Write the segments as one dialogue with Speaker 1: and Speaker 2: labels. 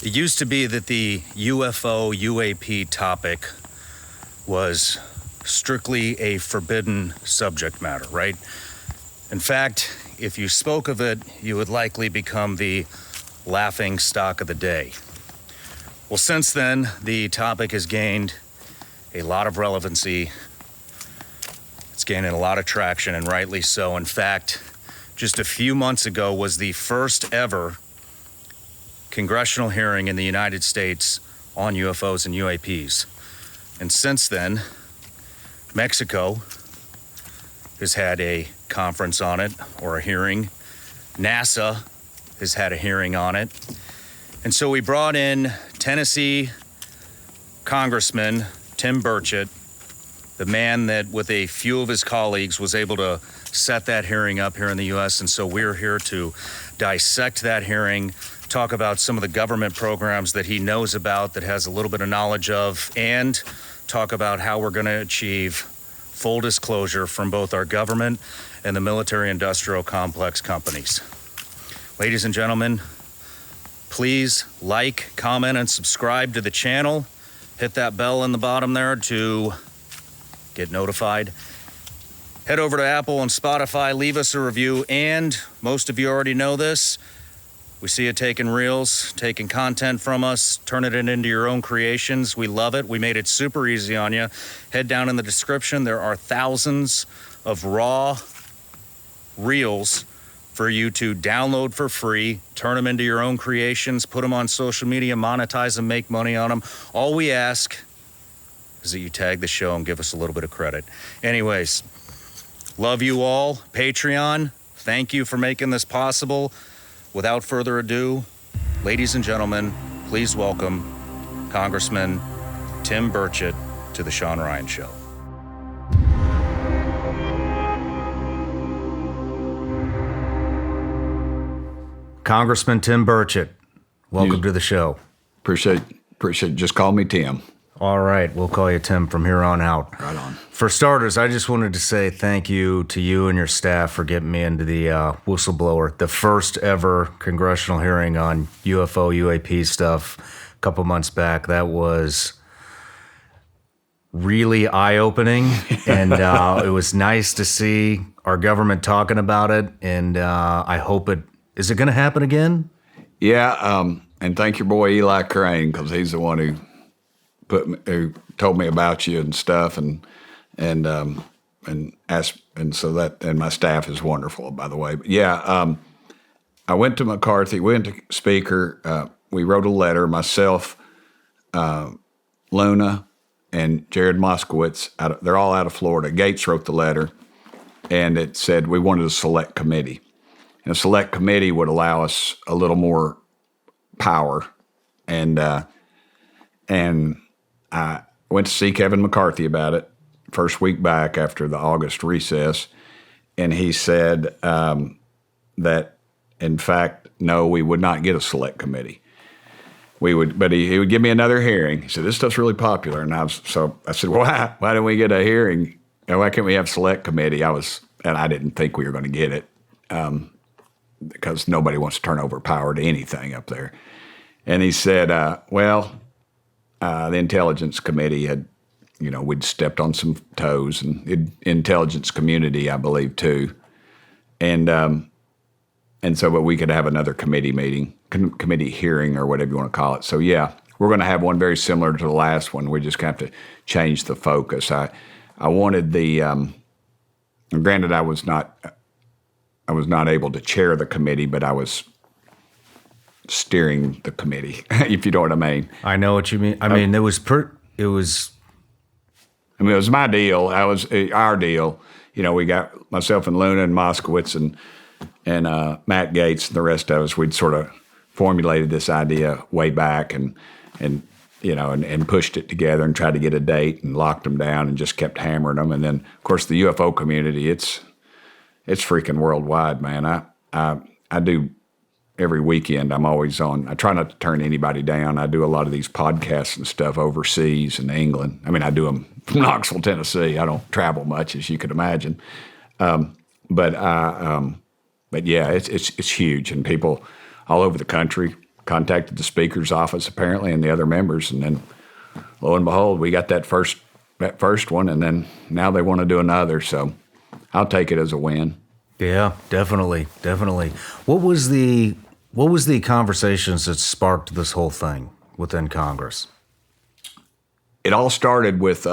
Speaker 1: It used to be that the UFO UAP topic was strictly a forbidden subject matter, right? In fact, if you spoke of it, you would likely become the laughing stock of the day. Well, since then, the topic has gained a lot of relevancy. It's gaining a lot of traction, and rightly so. In fact, just a few months ago was the first ever congressional hearing in the United States on UFOs and UAPs. And since then, Mexico has had a conference on it, or a hearing. NASA has had a hearing on it. And so we brought in Tennessee Congressman Tim Burchett, the man that with a few of his colleagues was able to set that hearing up here in the U.S. And so we're here to dissect that hearing, talk about some of the government programs that he knows about, that has a little bit of knowledge of, and talk about how we're going to achieve full disclosure from both our government and the military-industrial complex companies. Ladies and gentlemen, please like, comment, and subscribe to the channel. Hit that bell in the bottom there to get notified. Head over to Apple and Spotify, leave us a review, and most of you already know this, we see you taking reels, taking content from us, turning it into your own creations. We love it. We made it super easy on you. Head down in the description. There are thousands of raw reels for you to download for free, turn them into your own creations, put them on social media, monetize them, make money on them. All we ask is that you tag the show and give us a little bit of credit. Anyways, love you all. Patreon, thank you for making this possible. Without further ado, ladies and gentlemen, please welcome Congressman Tim Burchett to the Shawn Ryan Show. Congressman Tim Burchett, welcome to the show.
Speaker 2: Appreciate. Just call me Tim.
Speaker 1: All right, we'll call you Tim from here on out.
Speaker 2: Right on.
Speaker 1: For starters, I just wanted to say thank you to you and your staff for getting me into the whistleblower, the first ever congressional hearing on UFO, UAP stuff a couple months back. That was really eye-opening, and it was nice to see our government talking about it, and I hope is it going to happen again?
Speaker 2: Yeah, and thank your boy Eli Crane, because he's the one who told me about you and stuff, and asked, and so that, and my staff is wonderful, by the way. But yeah, I went to McCarthy, went to Speaker. We wrote a letter, myself, Luna, and Jared Moskowitz. They're all out of Florida. Gates wrote the letter, and it said we wanted a select committee. And a select committee would allow us a little more power, and I went to see Kevin McCarthy about it first week back after the August recess, and he said that, in fact, no, we would not get a select committee. We would, but he would give me another hearing. He said, this stuff's really popular. And I said, well, why didn't we get a hearing? And why can't we have select committee? And I didn't think we were going to get it because nobody wants to turn over power to anything up there. And he said, the Intelligence Committee had, we'd stepped on some toes, and intelligence community, I believe, too. And so, but we could have another committee meeting, committee hearing, or whatever you want to call it. So, yeah, we're going to have one very similar to the last one. We just have to change the focus. I wanted granted, I was not able to chair the committee, but I was steering the committee, if you know what I mean.
Speaker 1: I know what you mean. It was
Speaker 2: my deal. Our deal. We got myself and Luna and Moskowitz and Matt Gates and the rest of us. We'd sort of formulated this idea way back and pushed it together and tried to get a date and locked them down and just kept hammering them. And then, of course, the UFO community, it's freaking worldwide, man. I do every weekend. I'm always on. I try not to turn anybody down. I do a lot of these podcasts and stuff overseas in England. I do them from Knoxville, Tennessee. I don't travel much, as you could imagine. But yeah, it's huge, and people all over the country contacted the speaker's office apparently and the other members, and then lo and behold, we got that first one, and then now they want to do another. So I'll take it as a win.
Speaker 1: Yeah, definitely. What was the conversations that sparked this whole thing within Congress?
Speaker 2: It all started with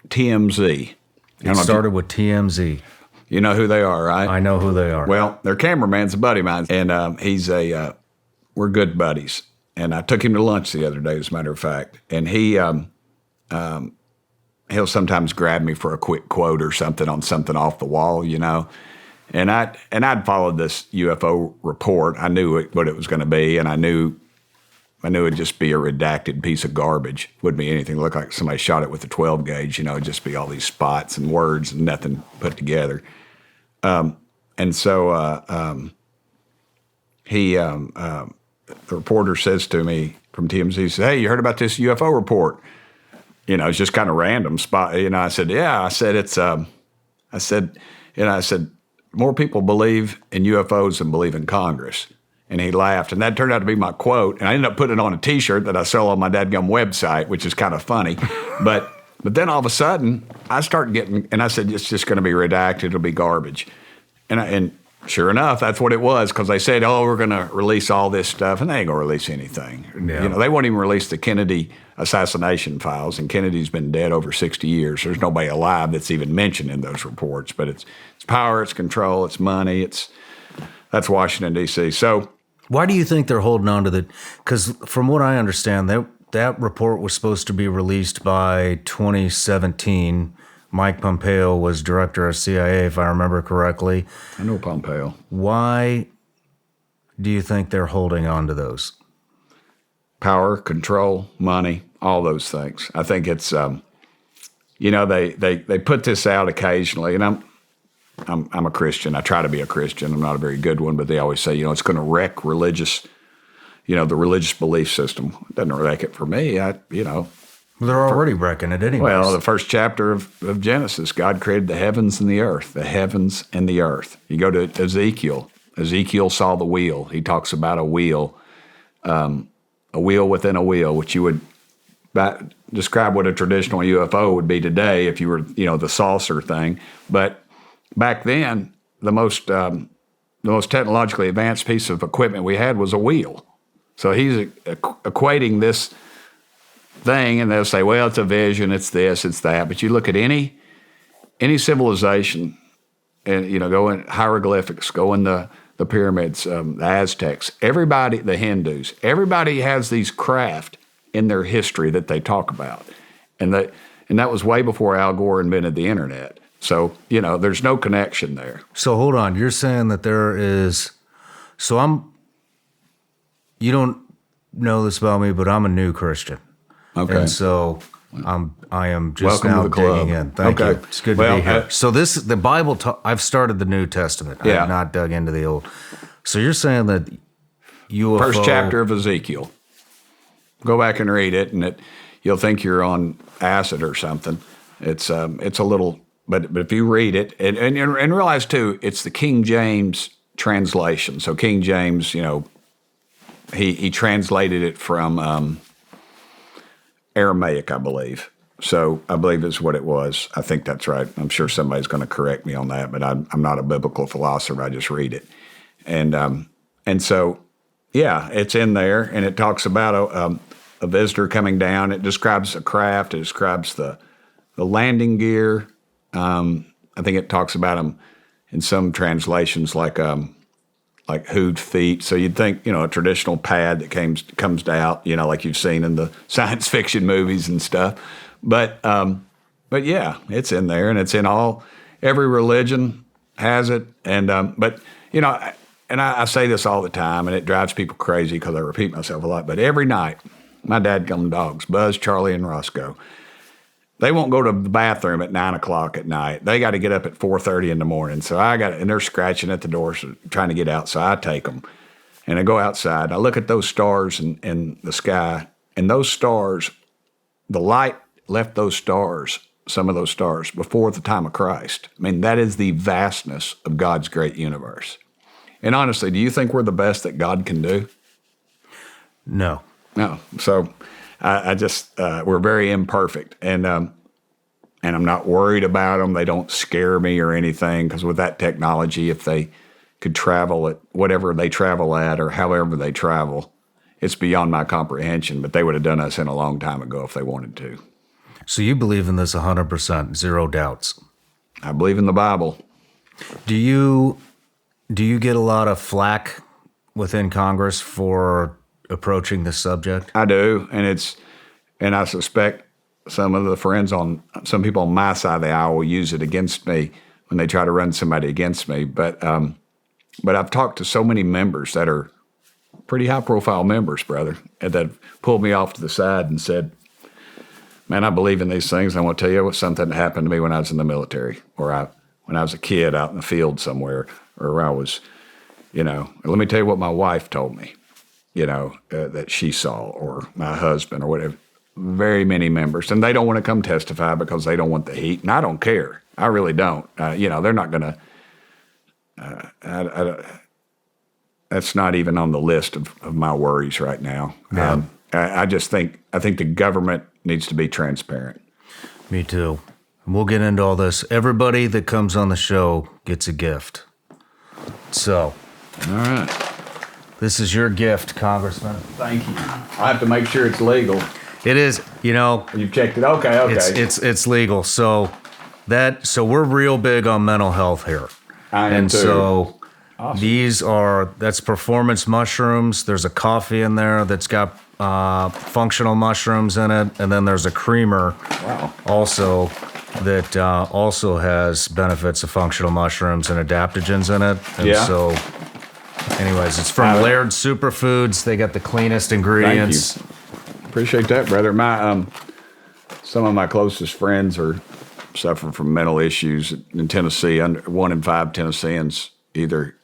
Speaker 2: TMZ.
Speaker 1: It started with TMZ.
Speaker 2: You know who they are, right?
Speaker 1: I know who they are.
Speaker 2: Well, their cameraman's a buddy of mine, and we're good buddies. And I took him to lunch the other day, as a matter of fact. And he'll sometimes grab me for a quick quote or something on something off the wall, you know. And I'd followed this UFO report. I knew what it was going to be, and I knew it'd just be a redacted piece of garbage. Wouldn't be anything look like somebody shot it with a 12 gauge. You know, it'd just be all these spots and words and nothing put together. And so the reporter says to me from TMZ, he says, "Hey, you heard about this UFO report?" You know, it's just kind of random spot. You know, I said, "Yeah." I said, more people believe in UFOs than believe in Congress. And he laughed, and that turned out to be my quote. And I ended up putting it on a T-shirt that I sell on my dadgum website, which is kind of funny. But then all of a sudden, I started getting, and I said, it's just going to be redacted. It'll be garbage. And sure enough, that's what it was, because they said, "Oh, we're going to release all this stuff," and they ain't going to release anything.
Speaker 1: Yeah.
Speaker 2: You know, they won't even release the Kennedy assassination files, and Kennedy's been dead over 60 years. There's nobody alive that's even mentioned in those reports. But it's power, it's control, it's money, that's Washington, D.C. So
Speaker 1: why do you think they're holding on to the? Because from what I understand, that report was supposed to be released by 2017. Mike Pompeo was director of CIA, if I remember correctly.
Speaker 2: I know Pompeo.
Speaker 1: Why do you think they're holding on to those?
Speaker 2: Power, control, money, all those things. I think it's, you know, they put this out occasionally, and I'm a Christian. I try to be a Christian. I'm not a very good one, but they always say, you know, it's going to wreck the religious belief system. It doesn't wreck it for me.
Speaker 1: They're already wrecking it anyway.
Speaker 2: Well, the first chapter of Genesis, God created the heavens and the earth, the heavens and the earth. You go to Ezekiel. Ezekiel saw the wheel. He talks about a wheel within a wheel, which you would describe what a traditional UFO would be today if you were, you know, the saucer thing. But back then, the most technologically advanced piece of equipment we had was a wheel. So he's equating this thing, and they'll say, well, it's a vision, it's this, it's that. But you look at any civilization, and, you know, go in hieroglyphics, go in the pyramids, the Aztecs, everybody, the Hindus, everybody has these craft in their history that they talk about. And that was way before Al Gore invented the internet. So, you know, there's no connection there.
Speaker 1: So hold on, you're saying that there is, you don't know this about me, but I'm a new Christian. Okay. And so I am just
Speaker 2: Welcome
Speaker 1: now
Speaker 2: to the club.
Speaker 1: digging in. Thank you. It's good to be here. So the Bible, I've started the New Testament.
Speaker 2: Yeah.
Speaker 1: I have not dug into the Old. So you're saying that UFO.
Speaker 2: First chapter of Ezekiel. Go back and read it, and you'll think you're on acid or something. It's a little, but if you read it, and realize too, it's the King James translation. So King James, you know, he translated it from Aramaic, I believe. So I believe is what it was. I think that's right. I'm sure somebody's going to correct me on that, but I'm not a biblical philosopher. I just read it. And so, yeah, it's in there, and it talks about a visitor coming down. It describes a craft. It describes the landing gear. I think it talks about them in some translations like hooved feet. So you'd think, you know, a traditional pad that comes out, you know, like you've seen in the science fiction movies and stuff. But yeah, it's in there, and it's in every religion has it. And but you know, and I say this all the time, and it drives people crazy because I repeat myself a lot. But every night, my dadgum dogs, Buzz, Charlie, and Roscoe, they won't go to the bathroom at 9 o'clock at night. They got to get up at 4:30 in the morning. So and they're scratching at the door, trying to get out. So I take them, and I go outside. I look at those stars in the sky, and those stars, the light left those stars, some of those stars, before the time of Christ. I mean, that is the vastness of God's great universe. And honestly, do you think we're the best that God can do?
Speaker 1: No.
Speaker 2: No. So I just we're very imperfect, and I'm not worried about them. They don't scare me or anything, because with that technology, if they could travel at whatever they travel at or however they travel, it's beyond my comprehension. But they would have done us in a long time ago if they wanted to.
Speaker 1: So you believe in this 100%, zero doubts.
Speaker 2: I believe in the Bible.
Speaker 1: Do you get a lot of flack within Congress for approaching this subject?
Speaker 2: I do, and I suspect some people on my side of the aisle will use it against me when they try to run somebody against me. But I've talked to so many members that are pretty high-profile members, brother, and that pulled me off to the side and said, "Man, I believe in these things. I want to tell you something that happened to me when I was in the military, or when I was a kid out in the field somewhere, or I was, let me tell you what my wife told me, that she saw, or my husband, or whatever." Very many members, and they don't want to come testify because they don't want the heat, and I don't care. I really don't. They're not going to. That's not even on the list of my worries right now.
Speaker 1: Yeah.
Speaker 2: I think the government needs to be transparent.
Speaker 1: Me too. And we'll get into all this. Everybody that comes on the show gets a gift. So,
Speaker 2: all right.
Speaker 1: This is your gift, Congressman.
Speaker 2: Thank you. I have to make sure it's legal.
Speaker 1: It is,
Speaker 2: You've checked it. Okay.
Speaker 1: It's legal. So we're real big on mental health here.
Speaker 2: I am too.
Speaker 1: So
Speaker 2: awesome.
Speaker 1: That's performance mushrooms. There's a coffee in there that's got functional mushrooms in it, and then there's a creamer.
Speaker 2: Wow.
Speaker 1: Also that also has benefits of functional mushrooms and adaptogens in it. And
Speaker 2: yeah.
Speaker 1: So, anyways, it's from Laird Superfoods. They got the cleanest ingredients.
Speaker 2: Thank you. Appreciate that, brother. Some of my closest friends are suffering from mental issues in Tennessee. 1 in 5 Tennesseans, either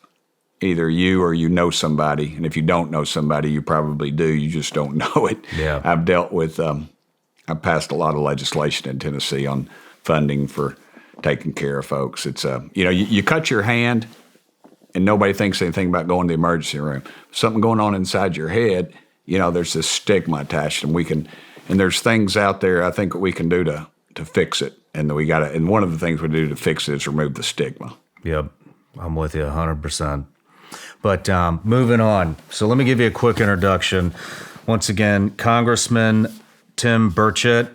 Speaker 2: you or somebody, and if you don't know somebody, you probably do. You just don't know it.
Speaker 1: Yeah.
Speaker 2: I've dealt with. I've passed a lot of legislation in Tennessee on funding for taking care of folks. It's you cut your hand, and nobody thinks anything about going to the emergency room. Something going on inside your head. There's this stigma attached, and there's things out there I think we can do to fix it, and and one of the things we do to fix it is remove the stigma.
Speaker 1: Yep, I'm with you 100%. But moving on, so let me give you a quick introduction. Once again, Congressman Tim Burchett,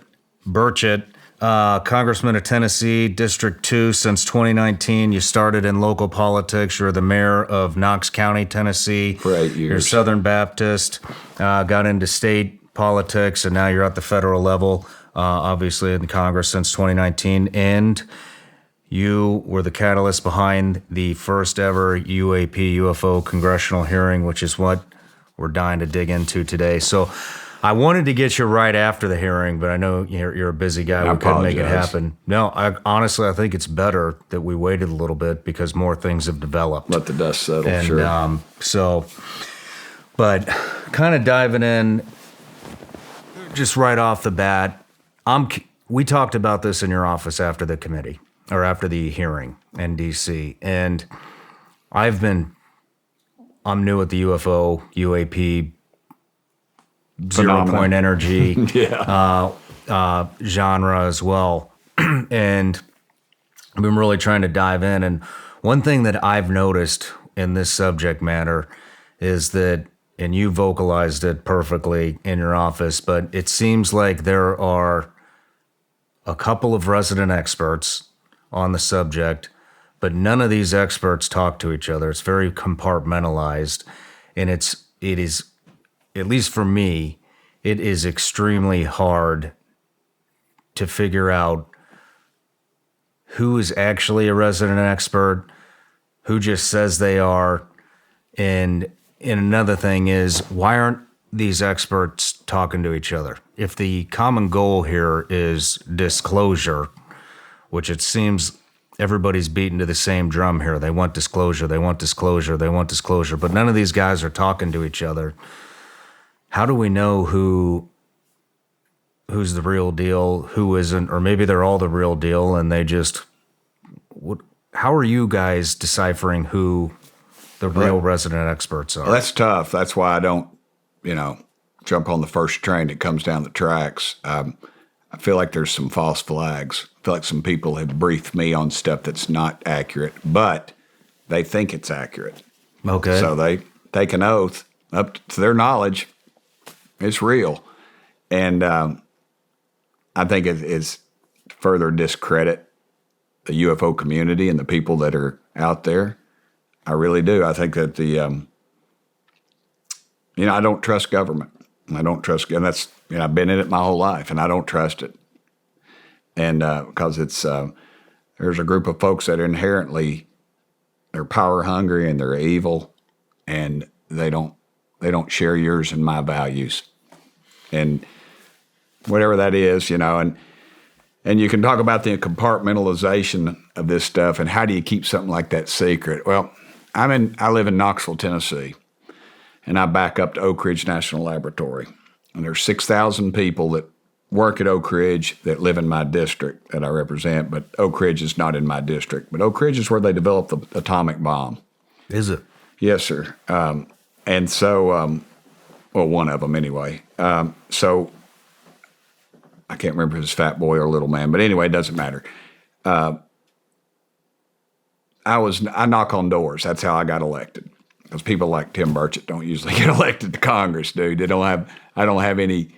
Speaker 1: Congressman of Tennessee, District 2 since 2019. You started in local politics. You're the mayor of Knox County, Tennessee.
Speaker 2: For 8 years.
Speaker 1: You're Southern Baptist, got into state politics, and now you're at the federal level, obviously in Congress since 2019. And you were the catalyst behind the first ever UAP, UFO congressional hearing, which is what we're dying to dig into today. So I wanted to get you right after the hearing, but I know you're a busy guy. We couldn't make it happen. No, honestly, I think it's better that we waited a little bit because more things have developed.
Speaker 2: Let the dust settle,
Speaker 1: and,
Speaker 2: sure.
Speaker 1: But kind of diving in, just right off the bat, we talked about this in your office after the committee, or after the hearing in D.C., and I'm new at the UFO, UAP, 0 point energy genre as well. And I've been really trying to dive in. And one thing that I've noticed in this subject matter is that, and you vocalized it perfectly in your office, but it seems like there are a couple of resident experts on the subject, but none of these experts talk to each other. It's very compartmentalized, and it is, at least for me, it is extremely hard to figure out who is actually a resident expert, who just says they are, and another thing is, why aren't these experts talking to each other? If the common goal here is disclosure, which it seems everybody's beating to the same drum here. They want disclosure, they want disclosure, they want disclosure, but none of these guys are talking to each other. How do we know who's the real deal, who isn't, or maybe they're all the real deal and they just, how are you guys deciphering who the real resident experts are?
Speaker 2: Well, that's tough. That's why I don't, jump on the first train that comes down the tracks. I feel like there's some false flags. I feel like some people have briefed me on stuff that's not accurate, but they think it's accurate.
Speaker 1: Okay.
Speaker 2: So they take an oath up to their knowledge. It's real. And I think it is further discredit the UFO community and the people that are out there. I really do. I think that I don't trust government. I don't trust, and that's, I've been in it my whole life, and I don't trust it. And because there's a group of folks that inherently, they're power hungry and they're evil, and they don't share yours and my values. And whatever that is, and you can talk about the compartmentalization of this stuff and how do you keep something like that secret? Well, I live in Knoxville, Tennessee, and I back up to Oak Ridge National Laboratory. And there's 6,000 people that work at Oak Ridge that live in my district that I represent, but Oak Ridge is not in my district. But Oak Ridge is where they developed the atomic bomb.
Speaker 1: Is it?
Speaker 2: Yes, sir. And so, one of them anyway. So I can't remember if it's fat boy or little man, but anyway, it doesn't matter. I knock on doors. That's how I got elected. Because people like Tim Burchett don't usually get elected to Congress, dude. I don't have any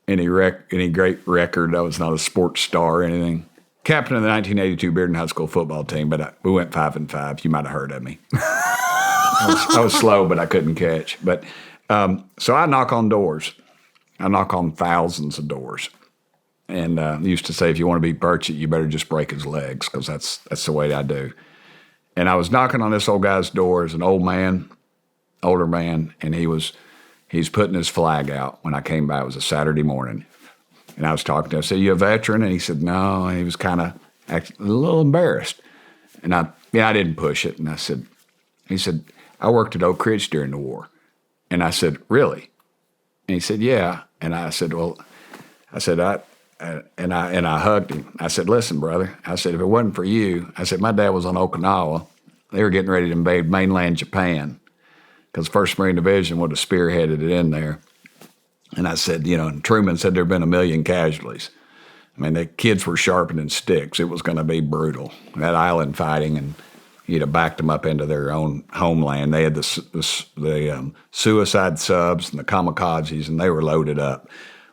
Speaker 2: great record. I was not a sports star or anything. Captain of the 1982 Bearden High School football team, but we went 5-5. You might have heard of me. I was slow, but I couldn't catch. But so I knock on doors. I knock on thousands of doors. And used to say, if you want to beat Burchett, you better just break his legs, because that's the way I do. And I was knocking on this old guy's door as an older man, and he's putting his flag out when I came by. It was a Saturday morning. And I was talking to him. I said, you a veteran? And he said, no. And he was kind of a little embarrassed. And I didn't push it. And he said, I worked at Oak Ridge during the war. And I said, really? And he said, yeah. And I said, I hugged him. I said, listen, brother. I said, if it wasn't for you, I said, my dad was on Okinawa. They were getting ready to invade mainland Japan because 1st Marine Division would have spearheaded it in there. And I said, and Truman said there had been 1 million casualties. I mean, the kids were sharpening sticks. It was going to be brutal. That island fighting, and you'd have backed them up into their own homeland. They had the suicide subs and the kamikazes, and they were loaded up.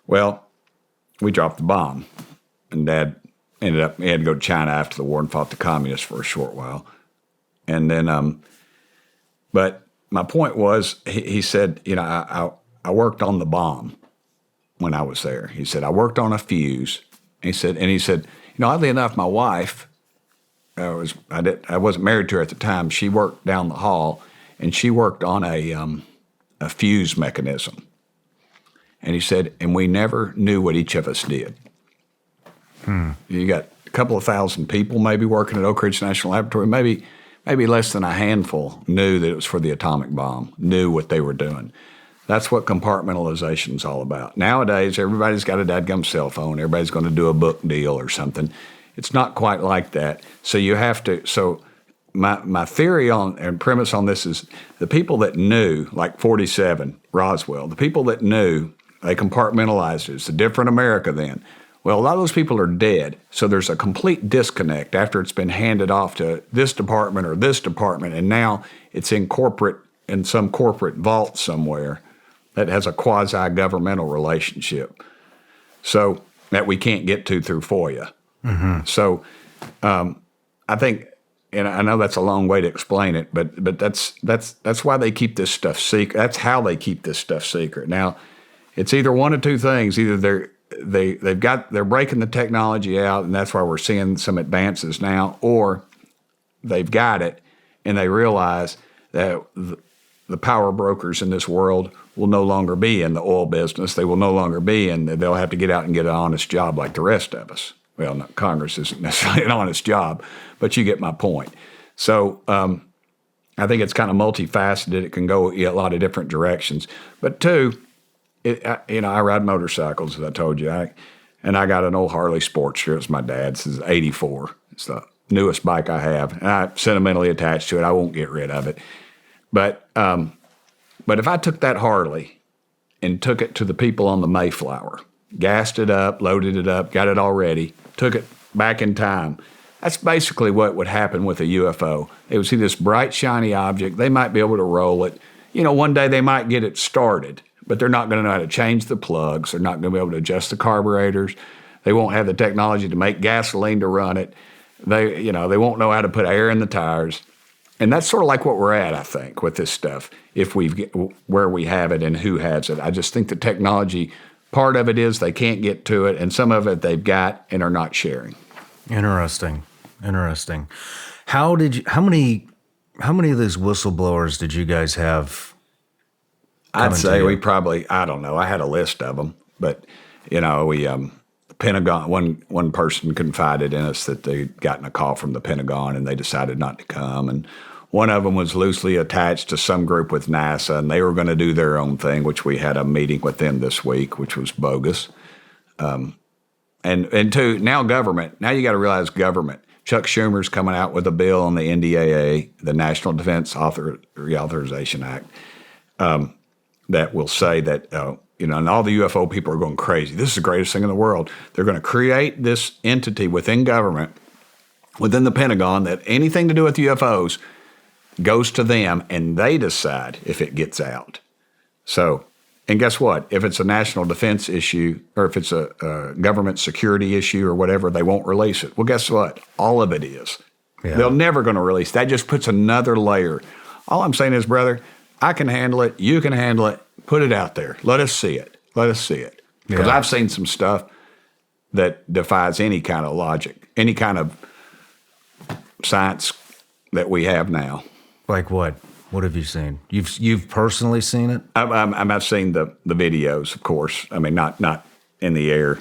Speaker 2: Well, we dropped the bomb, and Dad he had to go to China after the war and fought the communists for a short while. And then, but my point was, he said, I worked on the bomb when I was there. He said, I worked on a fuse. He said, oddly enough, my wife, I wasn't married to her at the time. She worked down the hall, and she worked on a fuse mechanism. And he said, and we never knew what each of us did. You got a couple of thousand people maybe working at Oak Ridge National Laboratory. Maybe less than a handful knew that it was for the atomic bomb, knew what they were doing. That's what compartmentalization is all about. Nowadays, everybody's got a dadgum cell phone. Everybody's going to do a book deal or something. It's not quite like that. So you have to. So my theory on and premise on this is the people that knew, like 47 Roswell, the people that knew. They compartmentalized it. It's a different America then. Well, a lot of those people are dead, so there's a complete disconnect after it's been handed off to this department or this department, and now it's in some corporate vault somewhere that has a quasi-governmental relationship, so that we can't get to through FOIA. Mm-hmm. So I think, and I know that's a long way to explain it, but that's why they keep this stuff secret. That's how they keep this stuff secret. Now, it's either one of two things. Either they're breaking the technology out, and that's why we're seeing some advances now, or they've got it and they realize that the power brokers in this world will no longer be in the oil business. They will no longer be they'll have to get out and get an honest job like the rest of us. Well, no, Congress isn't necessarily an honest job, but you get my point. So I think it's kind of multifaceted. It can go a lot of different directions. But two, I ride motorcycles, as I told you, and I got an old Harley Sportster. It's my dad's. It's 84. It's the newest bike I have, and I'm sentimentally attached to it. I won't get rid of it. But if I took that Harley and took it to the people on the Mayflower, gassed it up, loaded it up, got it all ready, took it back in time. That's basically what would happen with a UFO. They would see this bright, shiny object. They might be able to roll it. One day they might get it started, but they're not going to know how to change the plugs. They're not going to be able to adjust the carburetors. They won't have the technology to make gasoline to run it. They won't know how to put air in the tires. And that's sort of like what we're at, I think, with this stuff, where we have it and who has it. I just think the technology, part of it is they can't get to it, and some of it they've got and are not sharing. Interesting.
Speaker 1: How many of these whistleblowers did you guys have?
Speaker 2: I'd say we probably, I don't know. I had a list of them, but we the Pentagon. One person confided in us that they'd gotten a call from the Pentagon and they decided not to come. And one of them was loosely attached to some group with NASA, and they were going to do their own thing, which we had a meeting with them this week, which was bogus. And two, now government. Now you got to realize government. Chuck Schumer's coming out with a bill on the NDAA, the National Defense Reauthorization Act, that will say that, and all the UFO people are going crazy. This is the greatest thing in the world. They're going to create this entity within government, within the Pentagon, that anything to do with UFOs goes to them, and they decide if it gets out. So, and guess what? If it's a national defense issue or if it's a government security issue or whatever, they won't release it. Well, guess what? All of it is. Yeah. They're never going to release. That just puts another layer. All I'm saying is, brother, I can handle it. You can handle it. Put it out there. Let us see it. Because I've seen some stuff that defies any kind of logic, any kind of science that we have now.
Speaker 1: Like what? What have you seen? You've personally seen it?
Speaker 2: I've seen the videos, of course. I mean, not in the air.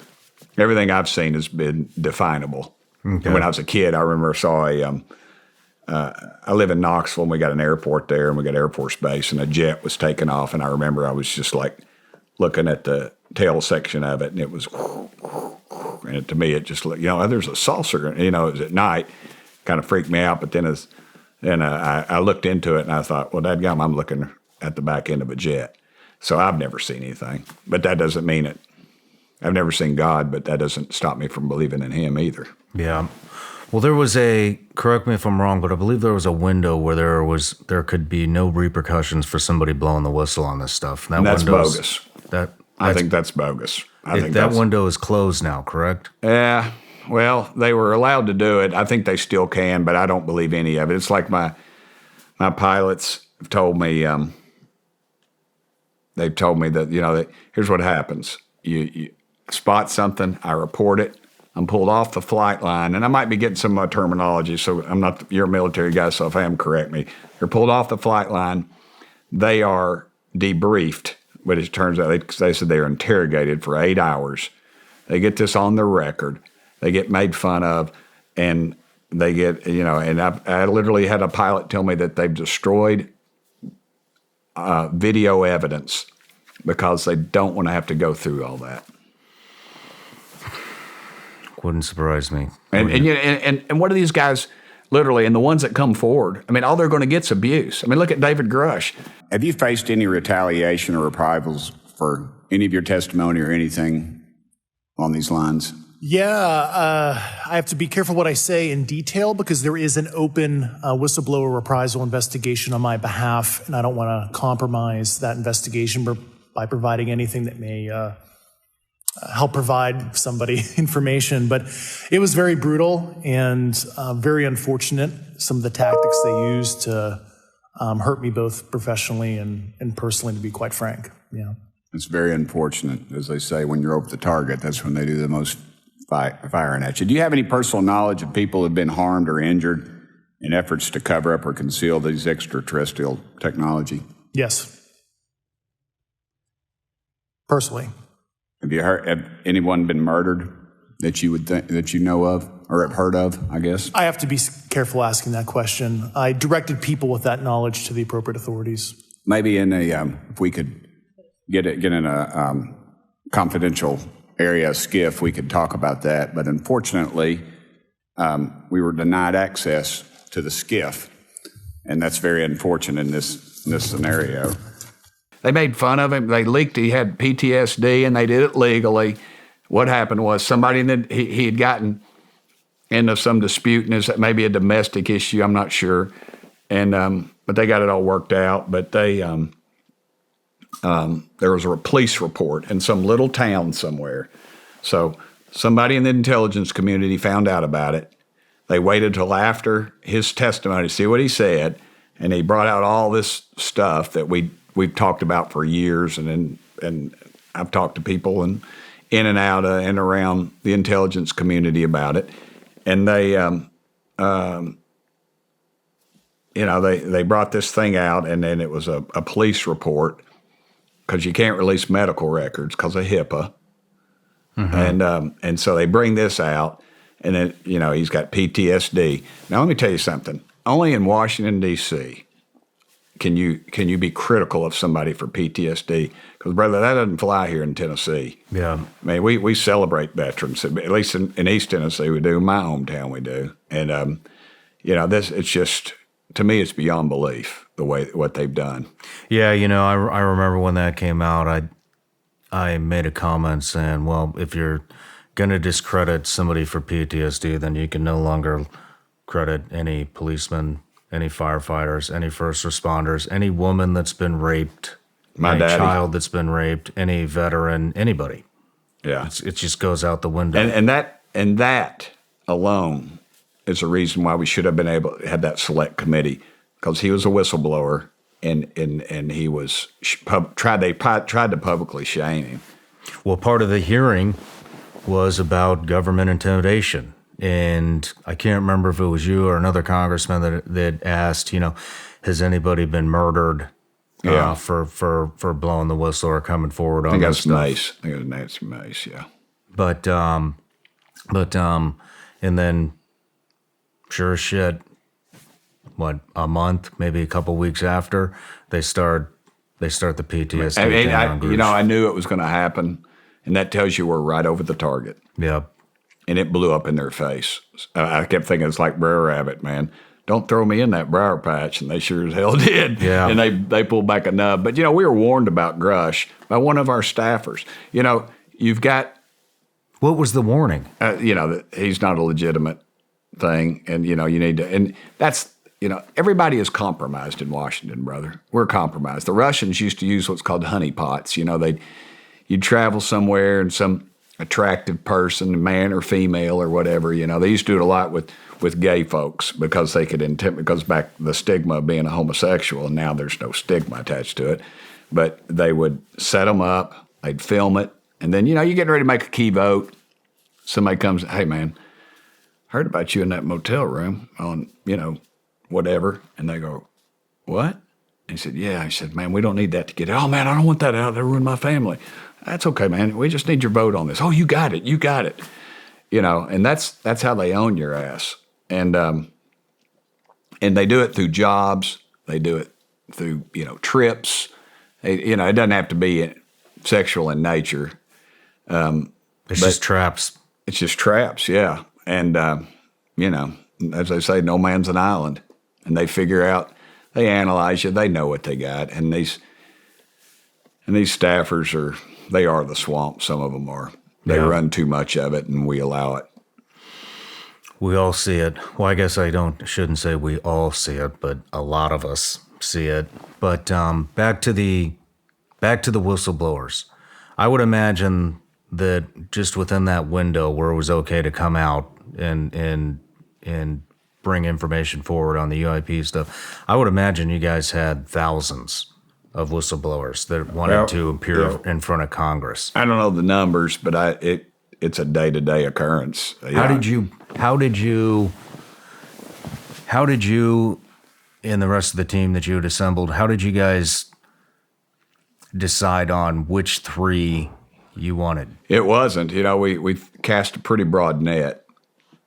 Speaker 2: Everything I've seen has been definable. Okay. When I was a kid, I remember saw I live in Knoxville, and we got an airport there, and we got Air Force Base, and a jet was taking off, and I remember I was just like looking at the tail section of it, and it was, and to me, it just looked, there's a saucer, it was at night, kind of freaked me out, but then I looked into it, and I thought, well, dadgum, I'm looking at the back end of a jet. So I've never seen anything, but that doesn't mean it. I've never seen God, but that doesn't stop me from believing in him either.
Speaker 1: Yeah. Well, there was correct me if I'm wrong, but I believe there was a window where there could be no repercussions for somebody blowing the whistle on this stuff.
Speaker 2: And that's bogus. I think that's bogus.
Speaker 1: That window is closed now, correct?
Speaker 2: Yeah. Well, they were allowed to do it. I think they still can, but I don't believe any of it. It's like my pilots have told me. They've told me that here's what happens: you spot something, I report it. I'm pulled off the flight line, and I might be getting some of my terminology. So you're a military guy, so if I am, correct me. They're pulled off the flight line. They are debriefed, but it turns out they said they are interrogated for 8 hours. They get this on their record. They get made fun of, and they get, and I literally had a pilot tell me that they've destroyed video evidence because they don't want to have to go through all that.
Speaker 1: Wouldn't surprise me.
Speaker 2: And what are these guys, literally, and the ones that come forward, I mean, all they're going to get is abuse. I mean, look at David Grudge.
Speaker 3: Have you faced any retaliation or reprisals for any of your testimony or anything on these lines?
Speaker 4: Yeah, I have to be careful what I say in detail because there is an open whistleblower reprisal investigation on my behalf, and I don't want to compromise that investigation by providing anything that may help provide somebody information. But it was very brutal and very unfortunate, some of the tactics they used to hurt me both professionally and personally, to be quite frank. Yeah.
Speaker 3: It's very unfortunate. As they say, when you're over the target, that's when they do the most firing at you. Do you have any personal knowledge of people who have been harmed or injured in efforts to cover up or conceal these extraterrestrial technology?
Speaker 4: Yes. Personally.
Speaker 3: Have anyone been murdered that you would think that you know of or have heard of, I guess?
Speaker 4: I have to be careful asking that question. I directed people with that knowledge to the appropriate authorities.
Speaker 3: Maybe if we could get in a confidential area, SCIF, we could talk about that. But unfortunately, we were denied access to the SCIF, and that's very unfortunate in this scenario.
Speaker 2: They made fun of him. They leaked he had PTSD, and they did it legally. What happened was somebody he had gotten into some dispute, and it's maybe a domestic issue. I'm not sure, and but they got it all worked out. But they there was a police report in some little town somewhere. So somebody in the intelligence community found out about it. They waited till after his testimony to see what he said, and he brought out all this stuff that we've talked about for years, and I've talked to people in and out and around the intelligence community about it, and they they brought this thing out, and then it was a police report because you can't release medical records because of HIPAA, and so they bring this out. And then, he's got PTSD. Now, let me tell you something. Only in Washington, D.C. can you be critical of somebody for PTSD. Because, brother, that doesn't fly here in Tennessee.
Speaker 1: Yeah.
Speaker 2: I mean, we celebrate veterans. At least in East Tennessee we do. In my hometown we do. And, it's just, to me, it's beyond belief, what they've done.
Speaker 1: Yeah, I remember when that came out, I made a comment saying, well, if you're going to discredit somebody for PTSD, then you can no longer credit any policemen, any firefighters, any first responders, any woman that's been raped, any child that's been raped, any veteran, anybody.
Speaker 2: Yeah,
Speaker 1: it just goes out the window.
Speaker 2: And that alone is a reason why we should have been able to have that select committee, because he was a whistleblower and he was tried to publicly shame him.
Speaker 1: Well, part of the hearing was about government intimidation. And I can't remember if it was you or another congressman that asked, has anybody been murdered for blowing the whistle or coming forward on that stuff?
Speaker 2: I think it was Nancy Mace, yeah.
Speaker 1: But and then sure as shit, a month, maybe a couple weeks after, they start the PTSD thing on Grudge.
Speaker 2: I knew it was going to happen. And that tells you we're right over the target.
Speaker 1: Yeah.
Speaker 2: And it blew up in their face. I kept thinking it's like Brer Rabbit, man. Don't throw me in that briar patch. And they sure as hell did.
Speaker 1: Yeah.
Speaker 2: And they pulled back a nub. But, we were warned about Grudge by one of our staffers. You've got...
Speaker 1: What was the warning?
Speaker 2: That he's not a legitimate thing. And, you need to... And that's... everybody is compromised in Washington, brother. We're compromised. The Russians used to use what's called honeypots. You'd travel somewhere and some attractive person, man or female or whatever, they used to do it a lot with gay folks because they could because back the stigma of being a homosexual, and now there's no stigma attached to it. But they would set them up, they'd film it, and then, you're getting ready to make a key vote. Somebody comes, hey, man, heard about you in that motel room on, whatever. And they go, what? And he said, yeah. He said, man, we don't need that to get out. Oh, man, I don't want that out. That'll ruin my family. That's okay, man. We just need your vote on this. Oh, you got it. And that's how they own your ass. And they do it through jobs. They do it through, trips. It doesn't have to be sexual in nature.
Speaker 1: It's just traps.
Speaker 2: It's just traps, yeah. And, as they say, no man's an island. And they figure out, they analyze you, they know what they got. And these staffers they are the swamp, some of them are. They run too much of it, and we allow it.
Speaker 1: We all see it. Well, I guess shouldn't say we all see it, but a lot of us see it. But back to the whistleblowers. I would imagine that just within that window where it was okay to come out and bring information forward on the UAP stuff, I would imagine you guys had thousands of whistleblowers that wanted to appear in front of Congress.
Speaker 2: I don't know the numbers, but it's a day-to-day occurrence.
Speaker 1: How did you and the rest of the team that you had assembled, how did you guys decide on which three you wanted?
Speaker 2: It wasn't. We cast a pretty broad net,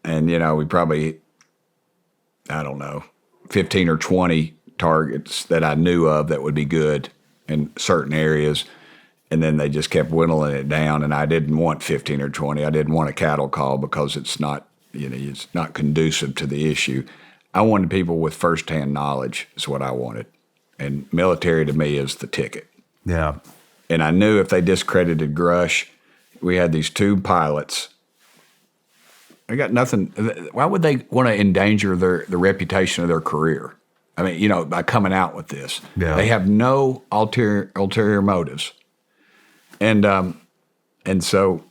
Speaker 2: and, we probably, 15 or 20 targets that I knew of that would be good in certain areas. And then they just kept whittling it down. And I didn't want 15 or 20. I didn't want a cattle call because it's not, it's not conducive to the issue. I wanted people with firsthand knowledge is what I wanted. And military to me is the ticket.
Speaker 1: Yeah.
Speaker 2: And I knew if they discredited Grudge, we had these two pilots. They got nothing. Why would they want to endanger the reputation of their career? I mean, by coming out with this.
Speaker 1: Yeah.
Speaker 2: They have no ulterior motives. And so,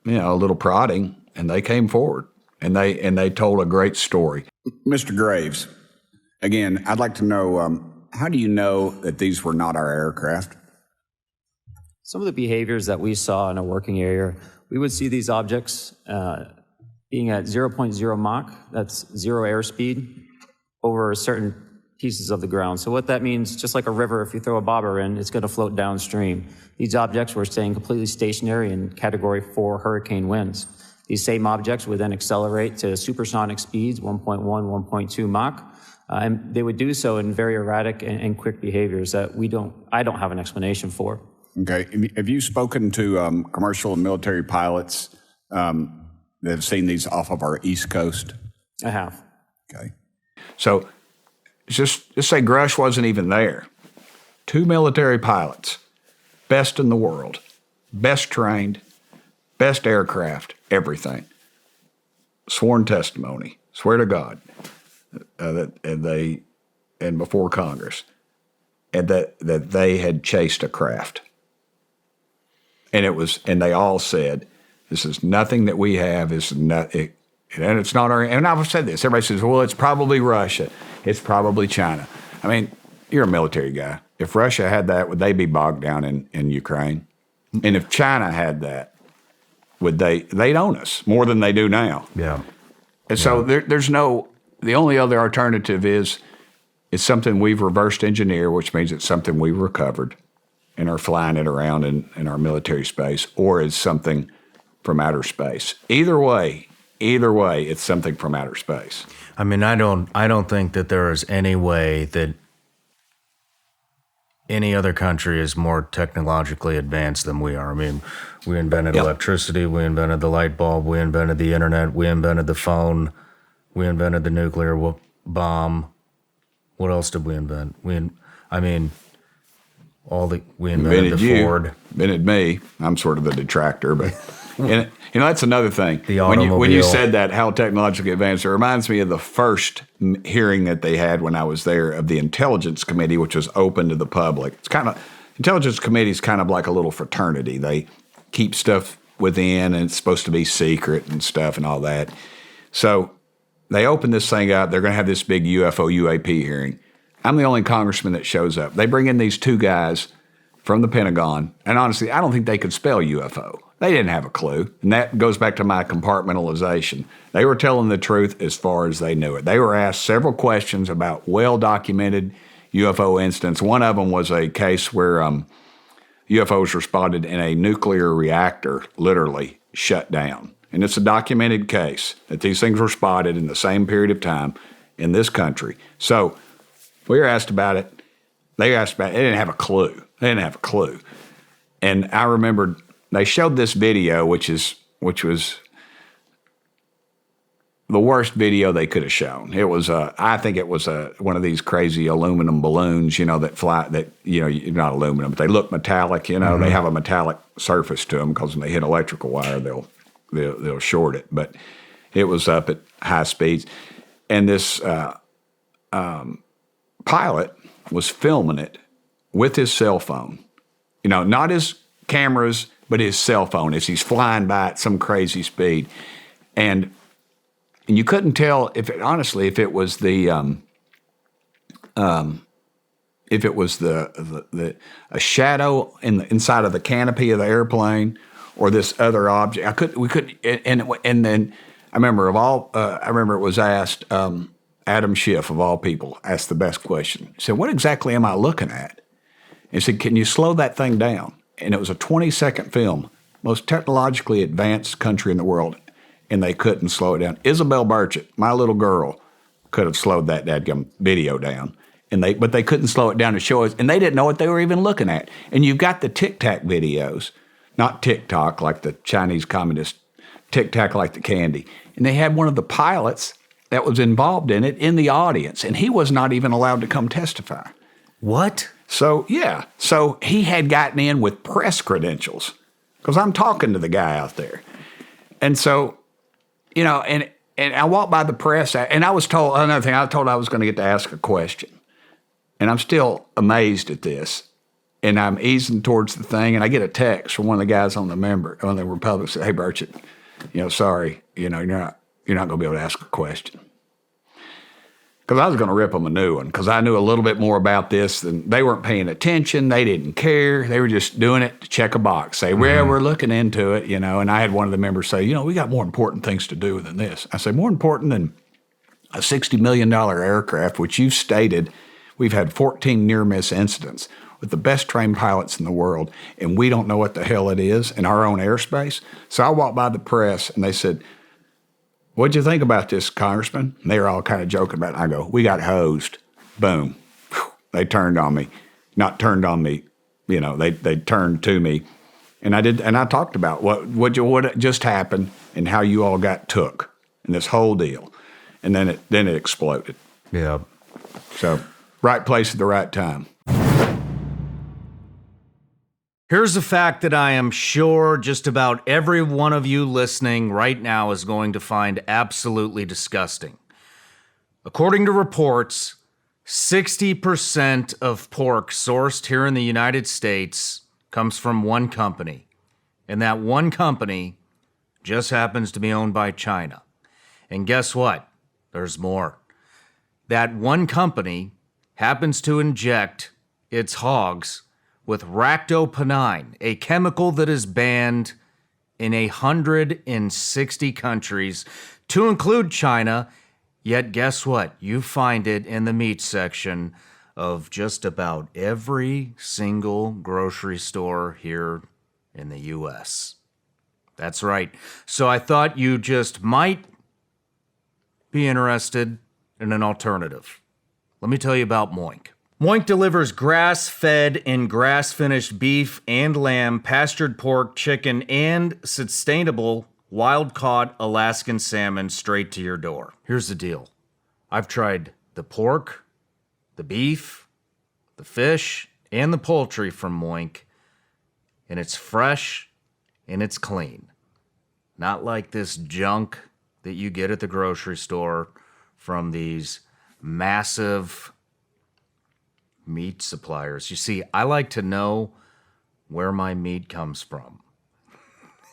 Speaker 2: a little prodding, and they came forward, and they told a great story.
Speaker 3: Mr. Graves, again, I'd like to know, how do you know that these were not our aircraft?
Speaker 5: Some of the behaviors that we saw in a working area, we would see these objects being at 0.0 Mach, that's zero airspeed, over certain pieces of the ground. So what that means, just like a river, if you throw a bobber in, it's going to float downstream. These objects were staying completely stationary in Category 4 hurricane winds. These same objects would then accelerate to supersonic speeds, 1.1, 1.2 Mach, and they would do so in very erratic and quick behaviors that I don't have an explanation for.
Speaker 3: Okay. Have you spoken to commercial and military pilots that have seen these off of our East Coast?
Speaker 5: I have.
Speaker 3: Okay.
Speaker 2: So just say Grudge wasn't even there. Two military pilots, best in the world, best trained, best aircraft, everything. Sworn testimony, swear to God, and before Congress, and that they had chased a craft. And they all said, this is nothing that we have, and it's not our, and I've said this, everybody says, well, it's probably Russia, it's probably China. I mean, you're a military guy. If Russia had that, would they be bogged down in Ukraine? And if China had that, they'd own us more than they do now.
Speaker 1: Yeah.
Speaker 2: And so there's the only other alternative is something we've reversed engineered, which means it's something we recovered and are flying it around in our military space, or is something from outer space. Either way, it's something from outer space.
Speaker 1: I mean, I don't think that there is any way that any other country is more technologically advanced than we are. I mean, we invented electricity, we invented the light bulb, we invented the internet, we invented the phone, we invented the nuclear bomb. What else did we invent? We invented the Ford.
Speaker 2: Invented me. I'm sort of the detractor, but and that's another thing.
Speaker 1: The automobile.
Speaker 2: When you said that, how technologically advanced, it reminds me of the first hearing that they had when I was there of the Intelligence Committee, which was open to the public. Intelligence Committee is kind of like a little fraternity. They keep stuff within, and it's supposed to be secret and stuff and all that. So they opened this thing up. They're going to have this big UFO UAP hearing. I'm the only congressman that shows up. They bring in these two guys from the Pentagon, and honestly, I don't think they could spell UFO. They didn't have a clue, and that goes back to my compartmentalization. They were telling the truth as far as they knew it. They were asked several questions about well-documented UFO incidents. One of them was a case where UFOs were spotted in a nuclear reactor, literally shut down. And it's a documented case that these things were spotted in the same period of time in this country. So we were asked about it. They asked about it. They didn't have a clue. And I remembered they showed this video, which was the worst video they could have shown. It was I think it was one of these crazy aluminum balloons, that fly, not aluminum, but they look metallic, They have a metallic surface to them because when they hit electrical wire, they'll short it. But it was up at high speeds. And this pilot was filming it with his cell phone. Not his cameras, but his cell phone as he's flying by at some crazy speed. And you couldn't tell if it was a shadow inside of the canopy of the airplane or this other object. We couldn't, and then I remember it was asked, Adam Schiff of all people asked the best question. He said, "What exactly am I looking at?" He said, "Can you slow that thing down?" And it was a 20-second film, most technologically advanced country in the world, and they couldn't slow it down. Isabel Burchett, my little girl, could have slowed that dadgum video down, but they couldn't slow it down to show us, and they didn't know what they were even looking at. And you've got the Tic Tac videos, not TikTok like the Chinese communist, Tic Tac like the candy. And they had one of the pilots that was involved in it in the audience, and he was not even allowed to come testify.
Speaker 1: What?
Speaker 2: So he had gotten in with press credentials because I'm talking to the guy out there. And so, and I walked by the press, and I was told another thing. I was told I was going to get to ask a question. And I'm still amazed at this. And I'm easing towards the thing, and I get a text from one of the guys on the Republic, said, "Hey, Burchett, sorry, you're not going to be able to ask a question." Because I was going to rip them a new one, because I knew a little bit more about this than they weren't paying attention. They didn't care. They were just doing it to check a box, say, well, we're looking into it, And I had one of the members say, we got more important things to do than this. I say, more important than a $60 million aircraft, which you've stated we've had 14 near-miss incidents with the best trained pilots in the world, and we don't know what the hell it is in our own airspace. So I walked by the press, and they said, "What'd you think about this, Congressman?" And they were all kind of joking about it. I go, "We got hosed." Boom. They turned on me. Not turned on me, they turned to me. And I talked about what just happened and how you all got took in this whole deal. And then it exploded.
Speaker 1: Yeah.
Speaker 2: So, right place at the right time.
Speaker 1: Here's a fact that I am sure just about every one of you listening right now is going to find absolutely disgusting. According to reports, 60% of pork sourced here in the United States comes from one company, and that one company just happens to be owned by China. And guess what? There's more. That one company happens to inject its hogs with ractopamine, a chemical that is banned in 160 countries, to include China. Yet guess what? You find it in the meat section of just about every single grocery store here in the U.S. That's right. So I thought you just might be interested in an alternative. Let me tell you about Moink. Moink delivers grass-fed and grass-finished beef and lamb, pastured pork, chicken, and sustainable wild-caught Alaskan salmon straight to your door. Here's the deal. I've tried the pork, the beef, the fish, and the poultry from Moink, and it's fresh and it's clean. Not like this junk that you get at the grocery store from these massive meat suppliers. You see, I like to know where my meat comes from.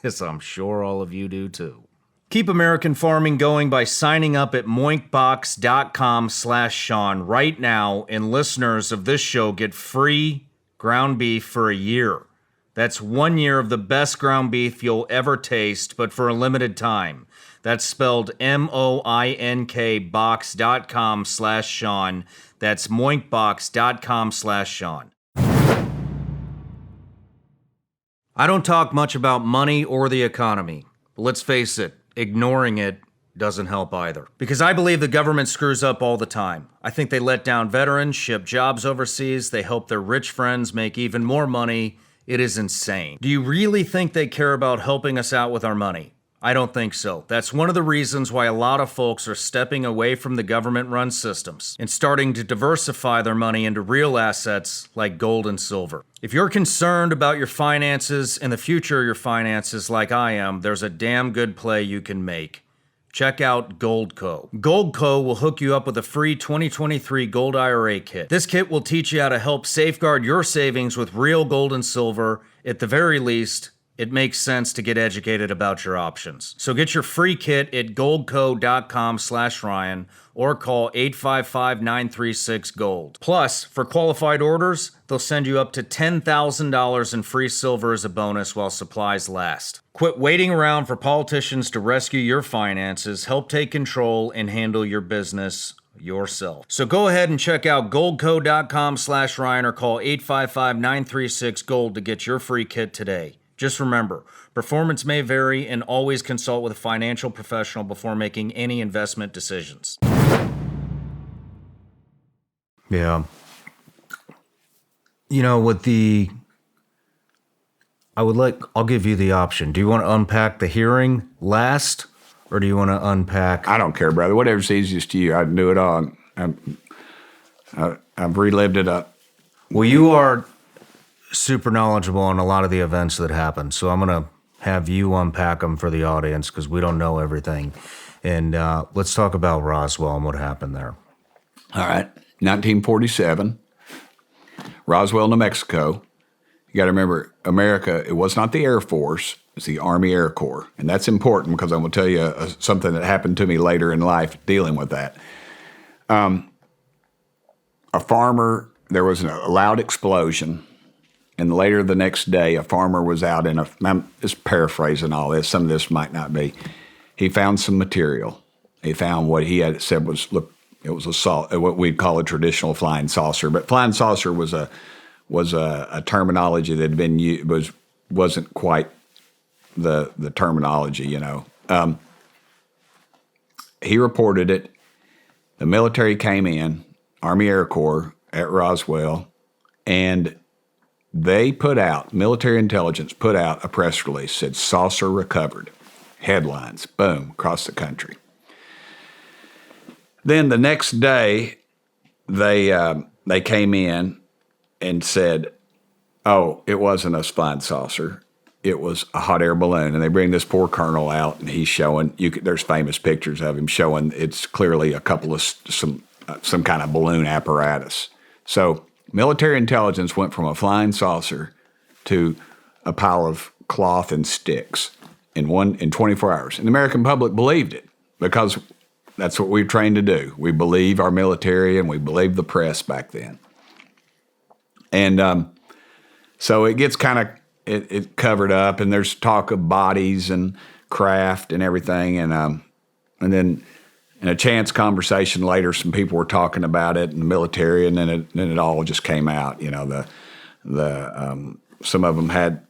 Speaker 1: As I'm sure all of you do too. Keep American farming going by signing up at moinkbox.com/Shawn right now, and listeners of this show get free ground beef for a year. That's 1 year of the best ground beef you'll ever taste, but for a limited time. That's spelled MOINK box.com/Shawn. That's moinkbox.com/Shawn. I don't talk much about money or the economy, but let's face it, ignoring it doesn't help either. Because I believe the government screws up all the time. I think they let down veterans, ship jobs overseas, they help their rich friends make even more money. It is insane. Do you really think they care about helping us out with our money? I don't think so. That's one of the reasons why a lot of folks are stepping away from the government-run systems and starting to diversify their money into real assets like gold and silver. If you're concerned about your finances and the future of your finances like I am, there's a damn good play you can make. Check out Goldco. Goldco will hook you up with a free 2023 Gold IRA kit. This kit will teach you how to help safeguard your savings with real gold and silver. At the very least, it makes sense to get educated about your options. So get your free kit at goldco.com/Ryan or call 855-936-GOLD. Plus, for qualified orders, they'll send you up to $10,000 in free silver as a bonus while supplies last. Quit waiting around for politicians to rescue your finances. Help take control and handle your business yourself. So go ahead and check out goldco.com/Ryan or call 855-936-GOLD to get your free kit today. Just remember, performance may vary, and always consult with a financial professional before making any investment decisions. Yeah. I'll give you the option. Do you want to unpack the hearing last, or do you want to unpack?
Speaker 2: I don't care, brother. Whatever's easiest to you. I can do it all. I've relived it
Speaker 1: Well, you are super knowledgeable on a lot of the events that happened, so I'm going to have you unpack them for the audience because we don't know everything. And let's talk about Roswell and what happened there.
Speaker 2: All right. 1947, Roswell, New Mexico. You got to remember, America, it was not the Air Force, it's the Army Air Corps. And that's important because I'm going to tell you something that happened to me later in life dealing with that. A farmer, there was a loud explosion. And later the next day, a farmer was out I'm just paraphrasing all this. Some of this might not be. He found some material. He found what he had said was, look, it was what we'd call a traditional flying saucer. But flying saucer was a terminology that had been used, wasn't quite the terminology, you know. He reported it. The military came in, Army Air Corps at Roswell, and they military intelligence put out a press release, said saucer recovered. Headlines, boom, across the country. Then the next day, they came in and said, oh, it wasn't a flying saucer. It was a hot air balloon. And they bring this poor colonel out, and he's showing, there's famous pictures of him showing it's clearly a couple of some kind of balloon apparatus. So military intelligence went from a flying saucer to a pile of cloth and sticks in 24 hours. And the American public believed it because that's what we're trained to do. We believe our military and we believe the press back then. And so it gets kind of it covered up, and there's talk of bodies and craft and everything. And then in a chance conversation later, some people were talking about it in the military, and then it all just came out. You know, some of them had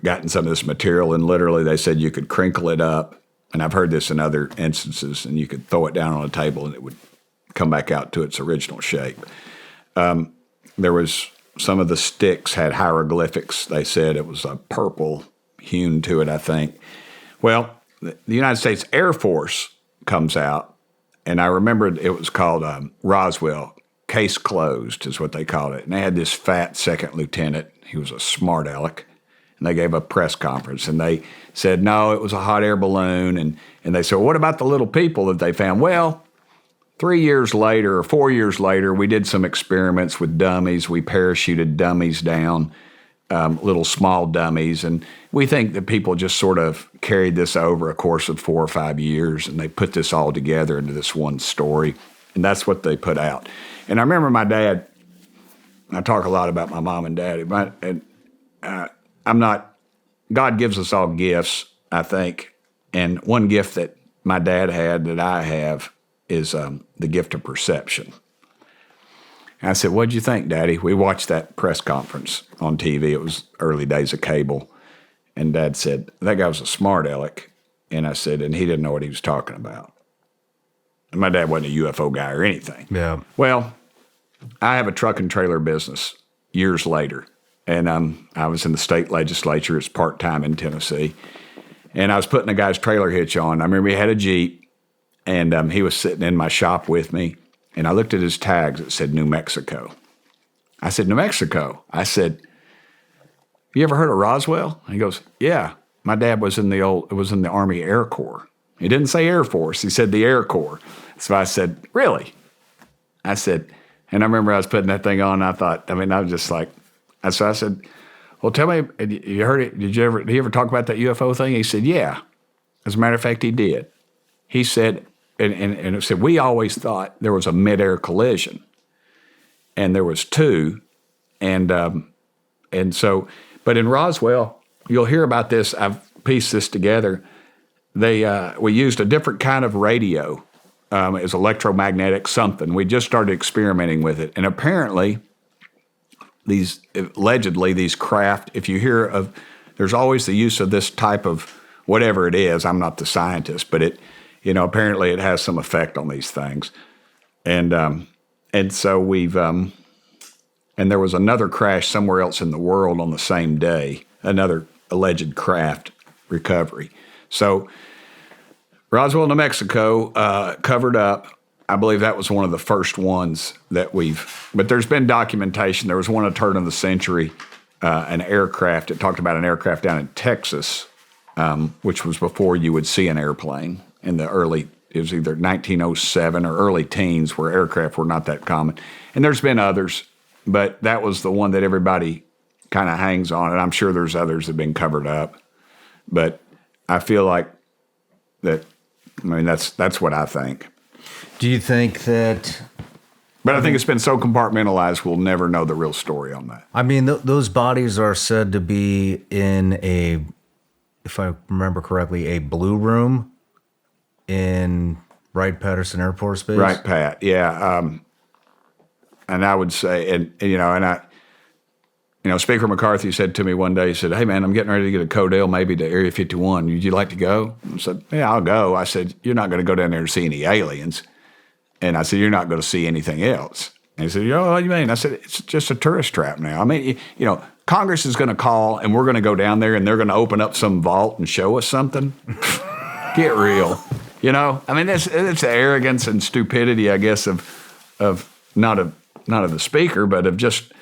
Speaker 2: gotten some of this material, and literally they said you could crinkle it up. And I've heard this in other instances, and you could throw it down on a table, and it would come back out to its original shape. There was some of the sticks had hieroglyphics. They said it was a purple hewn to it, I think. Well, the United States Air Force comes out, and I remembered it was called Roswell. Case closed is what they called it. And they had this fat second lieutenant. He was a smart aleck. And they gave a press conference, and they said, no, it was a hot air balloon. And they said, well, what about the little people that they found? Well, 3 years later or 4 years later, we did some experiments with dummies. We parachuted dummies down, little small dummies. And we think that people just sort of carried this over a course of 4 or 5 years, and they put this all together into this one story. And that's what they put out. And I remember my dad, I talk a lot about my mom and dad. God gives us all gifts, I think. And one gift that my dad had that I have is the gift of perception. And I said, what'd you think, Daddy? We watched that press conference on TV. It was early days of cable. And Dad said, that guy was a smart aleck. And I said, and he didn't know what he was talking about. And my dad wasn't a UFO guy or anything.
Speaker 1: Yeah.
Speaker 2: Well, I have a truck and trailer business years later. And I was in the state legislature as part-time in Tennessee. And I was putting a guy's trailer hitch on. I remember he had a Jeep, and he was sitting in my shop with me. And I looked at his tags. It said New Mexico. I said, New Mexico? I said, you ever heard of Roswell? And he goes, yeah. My dad was in the Army Air Corps. He didn't say Air Force. He said the Air Corps. So I said, really? I said, and I remember I was putting that thing on, and I was just like, so I said, well, tell me, you heard it? Did he ever talk about that UFO thing? He said, yeah. As a matter of fact, he did. He said, and it said, we always thought there was a midair collision, and there was two, and so, but in Roswell, you'll hear about this. I've pieced this together. We used a different kind of radio. It was electromagnetic something. We just started experimenting with it, and apparently, allegedly these craft, if you hear of, there's always the use of this type of whatever it is. I'm not the scientist, but apparently it has some effect on these things. And so and there was another crash somewhere else in the world on the same day, another alleged craft recovery. So Roswell, New Mexico, covered up. I believe that was one of the first ones that but there's been documentation. There was one at the turn of the century, an aircraft. It talked about an aircraft down in Texas, which was before you would see an airplane in the early, it was either 1907 or early teens where aircraft were not that common. And there's been others, but that was the one that everybody kind of hangs on. And I'm sure there's others that have been covered up. But I feel like that's what I think.
Speaker 1: Do you think that?
Speaker 2: But I think it's been so compartmentalized, we'll never know the real story on that.
Speaker 1: I mean, those bodies are said to be in if I remember correctly, a blue room in Wright-Patterson Air Force Base.
Speaker 2: Right, Pat. Yeah. And I would say, Speaker McCarthy said to me one day, he said, "Hey, man, I'm getting ready to get a Codell maybe to Area 51. Would you like to go?" I said, "Yeah, I'll go." I said, "You're not going to go down there to see any aliens." And I said, "You're not going to see anything else." And he said, "Oh, what do you mean?" I said, "It's just a tourist trap now. I mean, Congress is going to call and we're going to go down there and they're going to open up some vault and show us something. Get real. I mean, it's the arrogance and stupidity, I guess, of not of the speaker, but of just,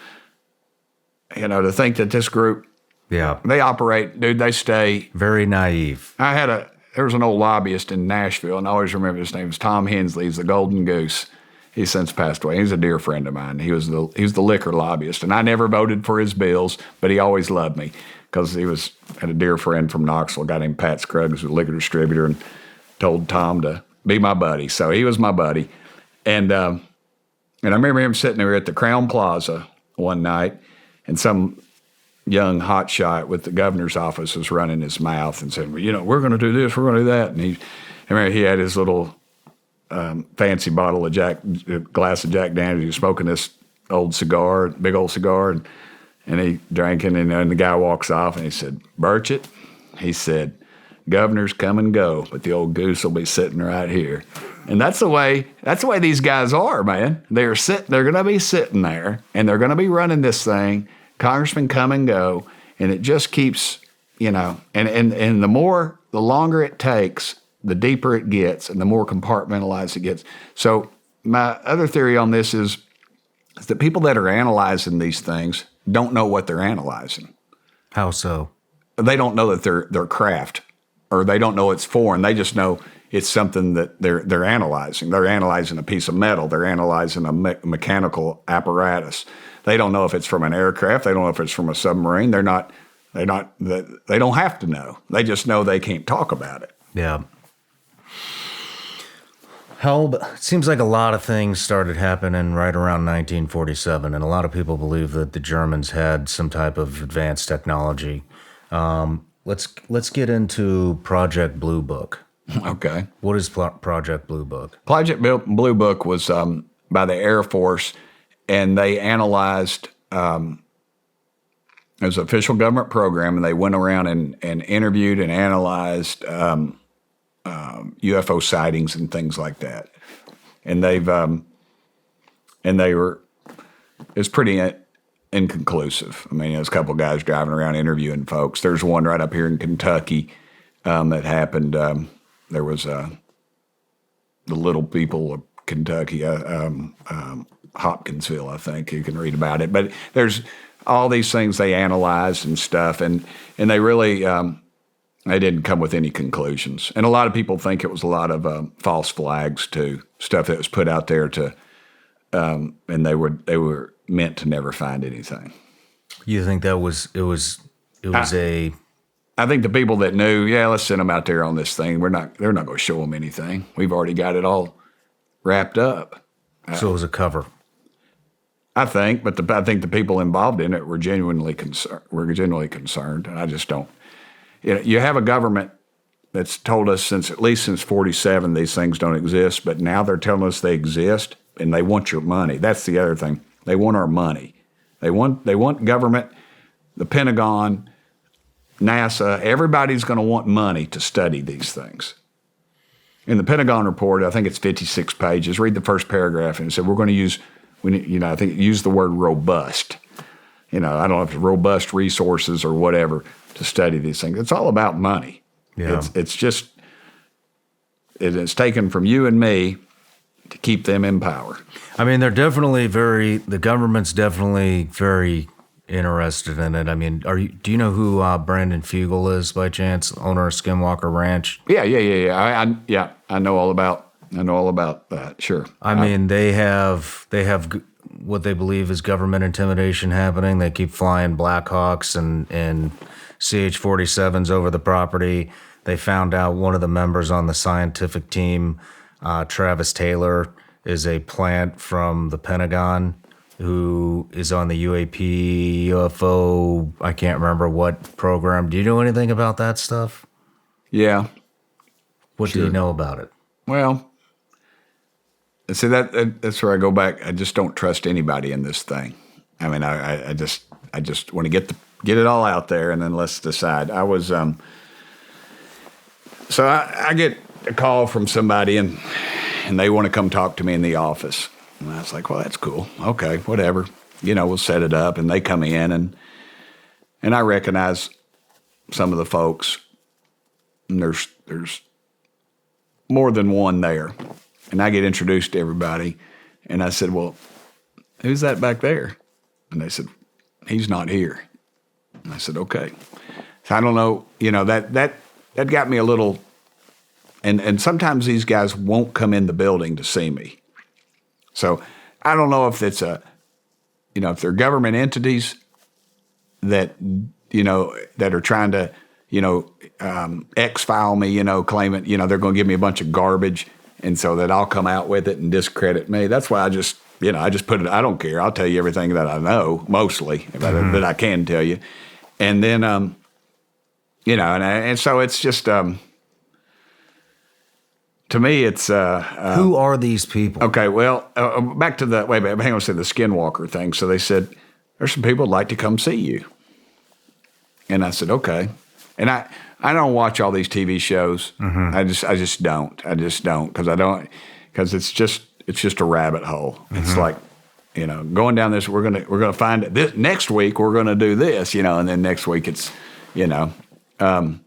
Speaker 2: to think that this group, they operate, dude, they stay.
Speaker 1: Very naive.
Speaker 2: There was an old lobbyist in Nashville, and I always remember his name was Tom Hensley. He's the Golden Goose. He's since passed away. He's a dear friend of mine. He was the liquor lobbyist, and I never voted for his bills, but he always loved me because had a dear friend from Knoxville, a guy named Pat Scruggs, was a liquor distributor, and told Tom to be my buddy. So he was my buddy, and I remember him sitting there at the Crown Plaza one night, and some young hotshot with the governor's office was running his mouth and said, "Well, we're going to do this, we're going to do that." And I remember he had his little fancy bottle of glass of Jack Daniels. He was smoking this old cigar, big old cigar, and he drank it. And the guy walks off and he said, "Burchett," he said, "governors come and go, but the old goose will be sitting right here." And that's the way these guys are, man. They're going to be sitting there, and they're going to be running this thing. Congressmen come and go, and it just keeps, and the longer it takes, the deeper it gets, and the more compartmentalized it gets. So my other theory on this is that people that are analyzing these things don't know what they're analyzing.
Speaker 1: How so?
Speaker 2: They don't know that they're craft, or they don't know it's foreign. They just know it's something that they're analyzing. They're analyzing a piece of metal. They're analyzing a mechanical apparatus. They don't know if it's from an aircraft. They don't know if it's from a submarine. They don't have to know. They just know they can't talk about it.
Speaker 1: Yeah. It seems like a lot of things started happening right around 1947, and a lot of people believe that the Germans had some type of advanced technology. Let's get into Project Blue Book.
Speaker 2: Okay.
Speaker 1: What is Project Blue Book?
Speaker 2: Project Blue Book was by the Air Force, and they analyzed. It was an official government program, and they went around and interviewed and analyzed UFO sightings and things like that. And it's pretty inconclusive. I mean, there's a couple of guys driving around interviewing folks. There's one right up here in Kentucky that happened. There was the Little People of Kentucky, Hopkinsville, I think. You can read about it. But there's all these things they analyzed and stuff, and they really they didn't come with any conclusions. And a lot of people think it was a lot of false flags too, stuff that was put out there to, and they were meant to never find anything.
Speaker 1: You think that
Speaker 2: I think the people that knew, let's send them out there on this thing. They're not going to show them anything. We've already got it all wrapped up.
Speaker 1: So it was a cover.
Speaker 2: I think, but I think the people involved in it were genuinely concerned. And I just don't. You have a government that's told us at least since 47 these things don't exist, but now they're telling us they exist, and they want your money. That's the other thing. They want our money. They want government, the Pentagon, NASA. Everybody's going to want money to study these things. In the Pentagon report, I think it's 56 pages. Read the first paragraph, and it said we're going to use the word robust. I don't know if it's robust resources or whatever to study these things. It's all about money.
Speaker 1: Yeah.
Speaker 2: It's taken from you and me to keep them in power.
Speaker 1: I mean, the government's definitely very interested in it. I mean, do you know who Brandon Fugel is by chance, owner of Skinwalker Ranch?
Speaker 2: Yeah. I know all about that. Sure.
Speaker 1: I mean, they have what they believe is government intimidation happening. They keep flying Blackhawks and CH-47s over the property. They found out one of the members on the scientific team, Travis Taylor, is a plant from the Pentagon who is on the UAP, UFO, I can't remember what program. Do you know anything about that stuff?
Speaker 2: Yeah.
Speaker 1: What do you know about it?
Speaker 2: Well, see, that's where I go back. I just don't trust anybody in this thing. I mean, I just want to get it all out there, and then let's decide. I was so I get a call from somebody, and they want to come talk to me in the office. And I was like, well, that's cool. Okay, whatever. We'll set it up. And they come in, and I recognize some of the folks. And there's more than one there. And I get introduced to everybody. And I said, well, who's that back there? And they said, he's not here. And I said, okay. So I don't know, that got me a little, and sometimes these guys won't come in the building to see me. So I don't know if it's if they're government entities that, that are trying to, X-file me, claiming, they're going to give me a bunch of garbage. And so that I'll come out with it and discredit me. That's why I just put it, I don't care. I'll tell you everything that I know, mostly, that I can tell you. And then, and so it's just, to me, it's...
Speaker 1: who are these people?
Speaker 2: Okay, well, back to the... Wait a minute, hang on a second, the Skinwalker thing. So they said, there's some people who'd like to come see you. And I said, okay. And I don't watch all these TV shows. Mm-hmm. I just don't. Because it's just a rabbit hole. Mm-hmm. It's like, going down this, we're gonna find it. This next week we're gonna do this, and then next week it's, it's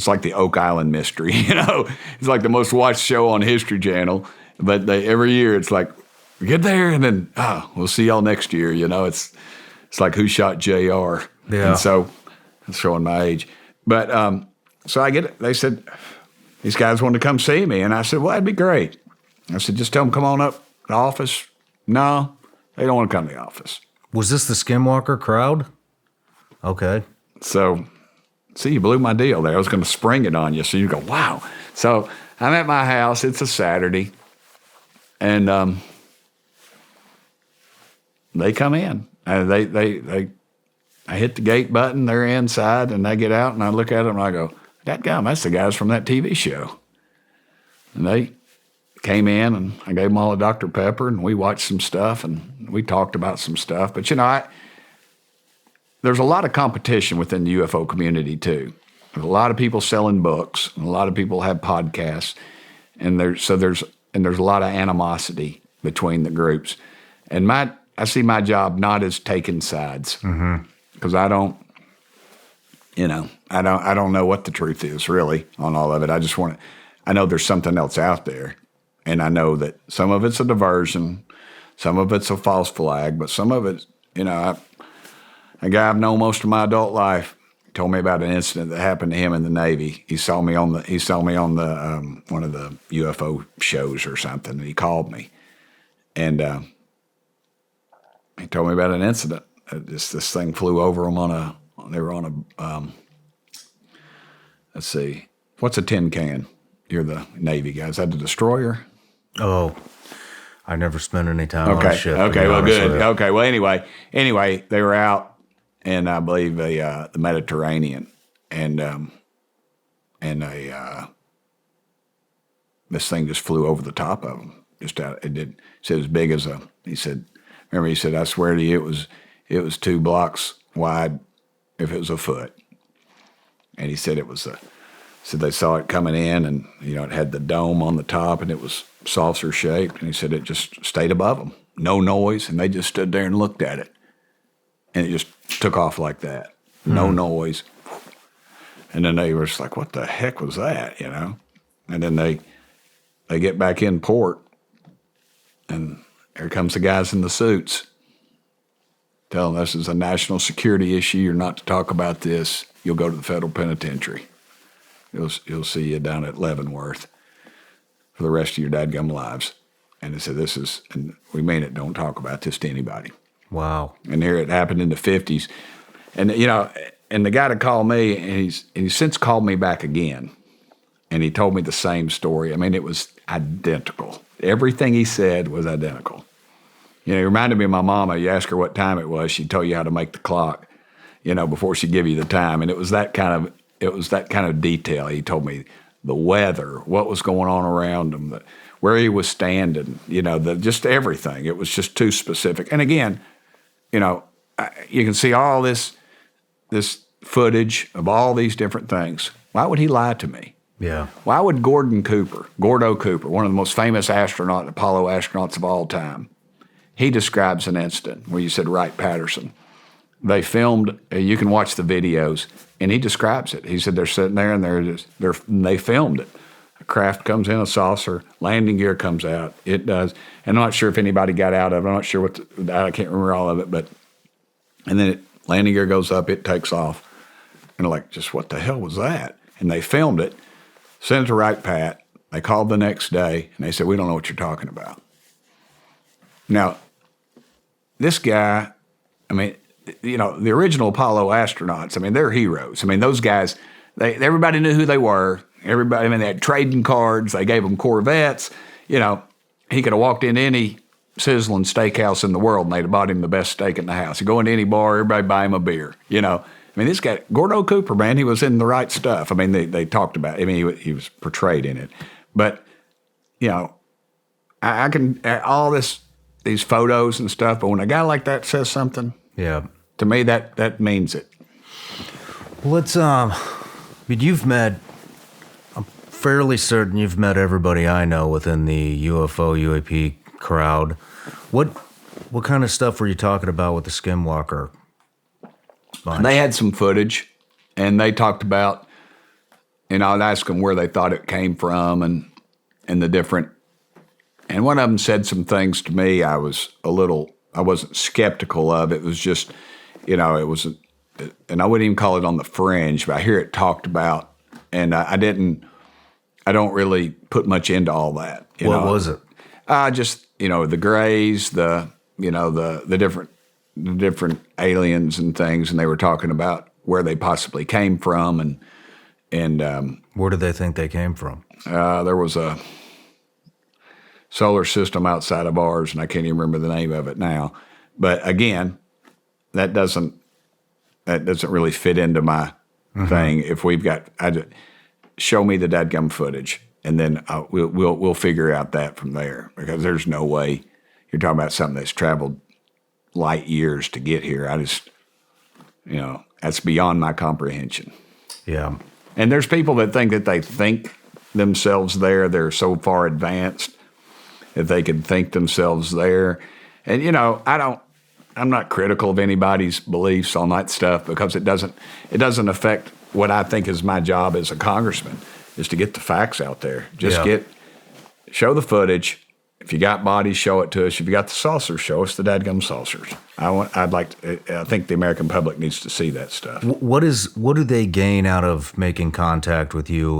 Speaker 2: like the Oak Island mystery, It's like the most watched show on History Channel. But every year it's like, we get there and then, we'll see y'all next year, It's like Who Shot JR? Yeah. And so, it's showing my age. But so I get it. They said, these guys wanted to come see me. And I said, well, that'd be great. I said, just tell them, come on up to the office. No, they don't want to come to the office.
Speaker 1: Was this the Skinwalker crowd? Okay.
Speaker 2: So... See, you blew my deal there. I was going to spring it on you, so you go, wow. So I'm at my house. It's a Saturday, and they come in. And I hit the gate button. They're inside, and they get out, and I look at them, and I go, that's the guys from that TV show. And they came in, and I gave them all a Dr. Pepper, and we watched some stuff, and we talked about some stuff. But, there's a lot of competition within the UFO community, too. There's a lot of people selling books, and a lot of people have podcasts, and there's a lot of animosity between the groups. And I see my job not as taking sides, because I don't know what the truth is really on all of it. I know there's something else out there, and I know that some of it's a diversion, some of it's a false flag, but some of it, a guy I've known most of my adult life told me about an incident that happened to him in the Navy. He saw me on the one of the UFO shows or something, and he called me, and he told me about an incident. This thing flew over them they were on a let's see, what's a tin can? You're the Navy guy. Is that the destroyer?
Speaker 1: Oh, I never spent any time on a ship.
Speaker 2: Okay, well, good. Okay, well, anyway, they were out. And I believe the Mediterranean, and this thing just flew over the top of them. Just out, it did. He said as big as a. He said, I swear to you, it was 2 blocks wide, if it was a foot. And he said it was said they saw it coming in, and it had the dome on the top, and it was saucer shaped. And he said it just stayed above them, no noise, and they just stood there and looked at it. And it just took off like that. No noise. And then they were just like, what the heck was that, And then they get back in port, and here comes the guys in the suits. Tell them this is a national security issue. You're not to talk about this. You'll go to the federal penitentiary. You'll see you down at Leavenworth for the rest of your dadgum lives. And they said, and we mean it, don't talk about this to anybody.
Speaker 1: Wow.
Speaker 2: And here it happened in the 50s. And, and the guy that called me, and he's since called me back again. And he told me the same story. I mean, it was identical. Everything he said was identical. He reminded me of my mama. You ask her what time it was, she'd tell you how to make the clock, before she'd give you the time. And it was that kind of detail. He told me the weather, what was going on around him, where he was standing, just everything. It was just too specific. And again, you can see all this footage of all these different things. Why would he lie to me?
Speaker 1: Yeah.
Speaker 2: Why would Gordo Cooper, one of the most famous Apollo astronauts of all time, he describes an incident where you said Wright-Patterson. They filmed, you can watch the videos, and he describes it. He said they're sitting there and they filmed it. A craft comes in, a saucer, landing gear comes out. It does. And I'm not sure if anybody got out of it. I'm not sure I can't remember all of it, and then landing gear goes up, it takes off. And they're like, just what the hell was that? And they filmed it, sent it to Wright-Pat. They called the next day, and they said, we don't know what you're talking about. Now, this guy, the original Apollo astronauts, they're heroes. Those guys, everybody knew who they were. Everybody, they had trading cards. They gave them Corvettes. He could have walked into any sizzling steakhouse in the world and they'd have bought him the best steak in the house. He'd go into any bar, everybody buy him a beer. This guy, Gordo Cooper, man, he was in the right stuff. They talked about it. He was portrayed in it. But, I can, all these photos and stuff, but when a guy like that says something,
Speaker 1: yeah,
Speaker 2: to me that means it.
Speaker 1: Let's I'm fairly certain you've met everybody I know within the UFO UAP crowd. What kind of stuff were you talking about with the Skinwalker bunch?
Speaker 2: They had some footage, and they talked about, I'd ask them where they thought it came from and the different. And one of them said some things to me I wasn't skeptical of. It was just, and I wouldn't even call it on the fringe, but I hear it talked about, and I don't really put much into all that.
Speaker 1: What was it?
Speaker 2: Just, the grays, the different aliens and things, and they were talking about where they possibly came from, and
Speaker 1: where did they think they came from?
Speaker 2: There was a solar system outside of ours, and I can't even remember the name of it now. But again, that doesn't really fit into my thing. If we've got, show me the dadgum footage, and then we'll figure out that from there, because there's no way you're talking about something that's traveled light years to get here. That's beyond my comprehension.
Speaker 1: Yeah.
Speaker 2: And there's people that think that they think themselves there. They're so far advanced that they can think themselves there. And, I'm not critical of anybody's beliefs on that stuff, because it doesn't affect what I think is my job as a congressman, is to get the facts out there. Show the footage. If you got bodies, show it to us. If you got the saucers, show us the dadgum saucers. I think the American public needs to see that stuff.
Speaker 1: What do they gain out of making contact with you?